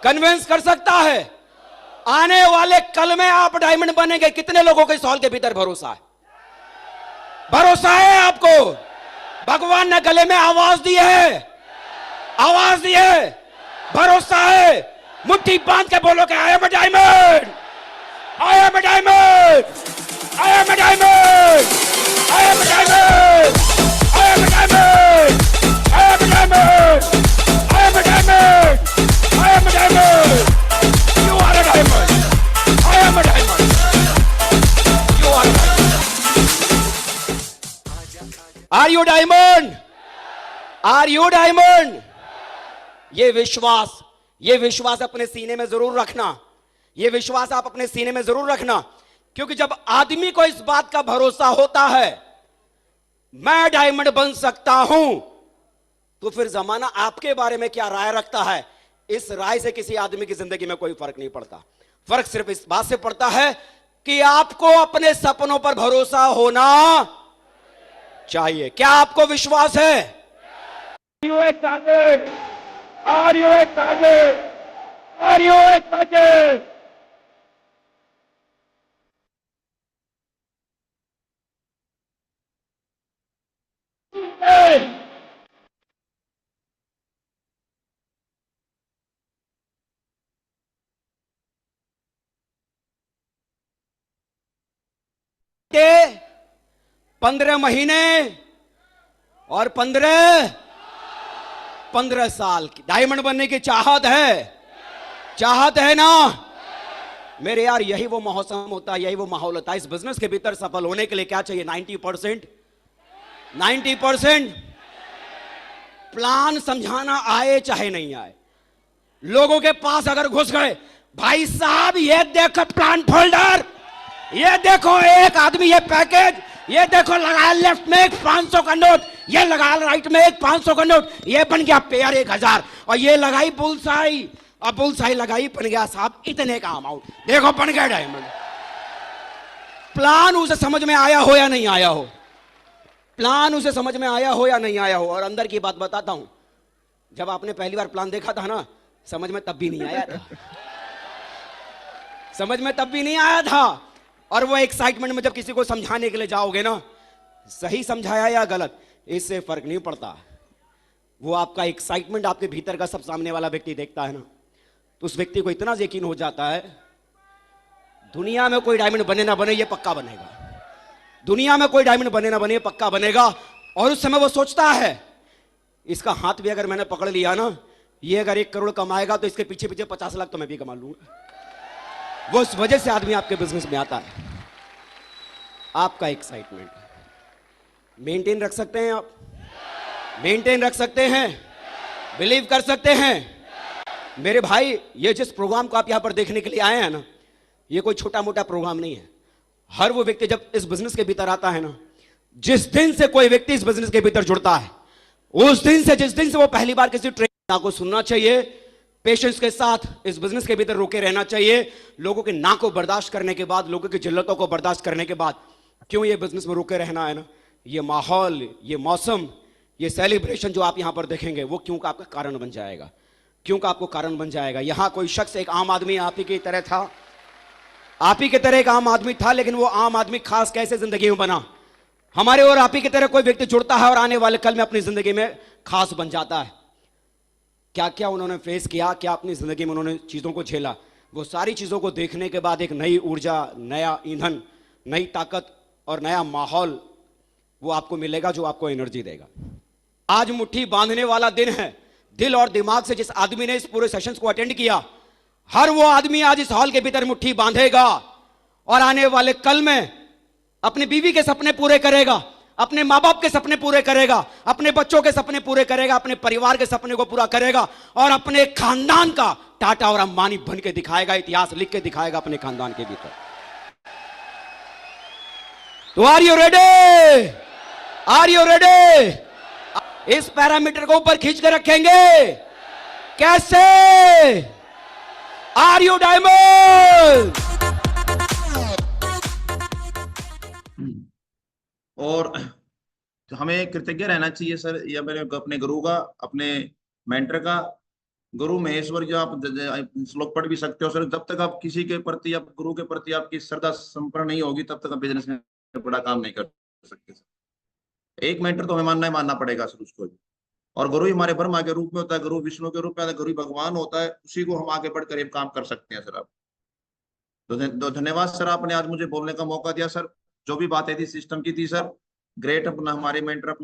कन्विंस कर सकता है। आने वाले कल में आप डायमंड बनेंगे। कितने लोगों के इस हॉल के भीतर भरोसा है? भरोसा है आपको? भगवान ने गले में आवाज दी है, आवाज दी है, भरोसा है। मुट्ठी बांध के बोलो कि I am a diamond, I am a diamond, I am a diamond, I am a diamond, I am a diamond, I am a diamond, I am a diamond, I am a diamond, you are a diamond, I am a diamond, you are a diamond. Are you diamond? Are you diamond? ये विश्वास अपने सीने में जरूर रखना, ये विश्वास आप अपने सीने में जरूर रखना, क्योंकि जब आदमी को इस बात का भरोसा होता है मैं डायमंड बन सकता हूं, तो फिर जमाना आपके बारे में क्या राय रखता है, इस राय से किसी आदमी की जिंदगी में कोई फर्क नहीं पड़ता। फर्क सिर्फ इस बात से पड़ता है कि आपको अपने सपनों पर भरोसा होना चाहिए। क्या आपको विश्वास है? Are you excited? Are you excited? के 15 महीने और 15 साल की डायमंड बनने की चाहत है ना मेरे यार? यही वो मौसम होता है, यही वो माहौल होता है। इस बिजनेस के भीतर सफल होने के लिए क्या चाहिए? 90% प्लान समझाना आए चाहे नहीं आए। लोगों के पास अगर घुस गए, भाई साहब ये देखो प्लान फोल्डर, ये देखो एक आदमी ये पैकेज, ये देखो लगाया लेफ्ट में एक 500 का नोट, ये लगाया राइट में एक 500 का नोट, ये बन गया पेयर 1000, और ये लगाई बुलसाई, अब बुलसाई लगाई बन गया साहब इतने का अमाउंट, देखो बन गया डायमंड। प्लान उसे समझ में आया हो या नहीं आया हो? प्लान उसे समझ में आया हो या नहीं आया हो? और अंदर की बात बताता हूं, जब आपने पहली बार प्लान देखा था ना, समझ में तब भी नहीं आया था, समझ में तब भी नहीं आया था। और वो एक्साइटमेंट में जब किसी को समझाने के लिए जाओगे ना, सही समझाया या गलत इससे फर्क नहीं पड़ता। वो आपका एक्साइटमेंट आपके भीतर का सब सामने वाला व्यक्ति देखता है ना, तो उस व्यक्ति को इतना यकीन हो जाता है दुनिया में कोई डायमंड बने ना बने ये पक्का बनेगा, दुनिया में कोई डायमंड बने ना बने ये पक्का बनेगा। और उस समय वो सोचता है इसका हाथ भी अगर मैंने पकड़ लिया ना, ये अगर 1 करोड़ कमाएगा तो इसके पीछे पीछे 50 लाख तो मैं भी कमा लूंगा। वो इस वजह से आदमी आपके बिजनेस में आता है। आपका एक्साइटमेंट मेंटेन रख सकते हैं आप? मेंटेन रख सकते हैं? बिलीव कर सकते हैं? मेरे भाई, ये जिस प्रोग्राम को आप यहां पर देखने के लिए आए हैं ना, ये कोई छोटा मोटा प्रोग्राम नहीं है। हर वो व्यक्ति जब इस बिजनेस के भीतर आता है ना, जिस दिन से कोई व्यक्ति इस बिजनेस के भीतर जुड़ता है, उस दिन से, जिस दिन से वो पहली बार किसी ट्रेनर को सुनना चाहिए, पेशेंस के साथ इस बिजनेस के भीतर रुके रहना चाहिए, लोगों के ना को बर्दाश्त करने के बाद, लोगों की जिल्लतों को बर्दाश्त करने के बाद। क्यों ये बिजनेस में रुके रहना है ना, ये माहौल, ये मौसम, ये सेलिब्रेशन जो आप यहां पर देखेंगे, वो क्यों का आपका कारण बन जाएगा, क्यों का आपको कारण बन जाएगा। यहां कोई शख्स एक आम आदमी आप ही की तरह था, आप ही की तरह एक आम आदमी था, लेकिन वो आम आदमी खास कैसे जिंदगी में बना? हमारे और आप ही की तरह कोई व्यक्ति जुड़ता है और आने वाले कल में अपनी जिंदगी में खास बन जाता है। क्या क्या उन्होंने फेस किया, क्या अपनी जिंदगी में उन्होंने चीजों को झेला, वो सारी चीजों को देखने के बाद एक नई ऊर्जा, नया ईंधन, नई ताकत और नया माहौल वो आपको मिलेगा, जो आपको एनर्जी देगा। आज मुट्ठी बांधने वाला दिन है। दिल और दिमाग से जिस आदमी ने इस पूरे सेशंस को अटेंड किया, हर वो आदमी आज इस हॉल के भीतर मुट्ठी बांधेगा और आने वाले कल में अपनी बीवी के सपने पूरे करेगा, अपने माँ बाप के सपने पूरे करेगा, अपने बच्चों के सपने पूरे करेगा, अपने परिवार के सपने को पूरा करेगा और अपने खानदान का टाटा और अंबानी बन के दिखाएगा, इतिहास लिख के दिखाएगा अपने खानदान के भीतर। तो are you ready? Are you ready? इस पैरामीटर को ऊपर खींच के रखेंगे कैसे? Are you diamond? और हमें कृतज्ञ रहना चाहिए सर, या मेरे अपने गुरु का, अपने मेंटर का। गुरु महेश्वर जो आप श्लोक पढ़ भी सकते हो सर, जब तक आप किसी के प्रति, आप गुरु के प्रति आपकी श्रद्धा संपन्न नहीं होगी, तब तक आप बिजनेस में बड़ा काम नहीं कर सकते सर। एक मेंटर तो हमें मानना पड़ेगा सर उसको। और गुरु ही हमारे ब्रह्मा के रूप में होता है, गुरु विष्णु के रूप में आता है, गुरु ही भगवान होता है, उसी को हम आगे बढ़कर ये काम कर सकते हैं सर। आप तो धन्यवाद सर, आपने आज मुझे बोलने का मौका दिया सर। जो भी बातें थी सिस्टम की थी सर, ग्रेट। अपना हमारे मेंटर अपना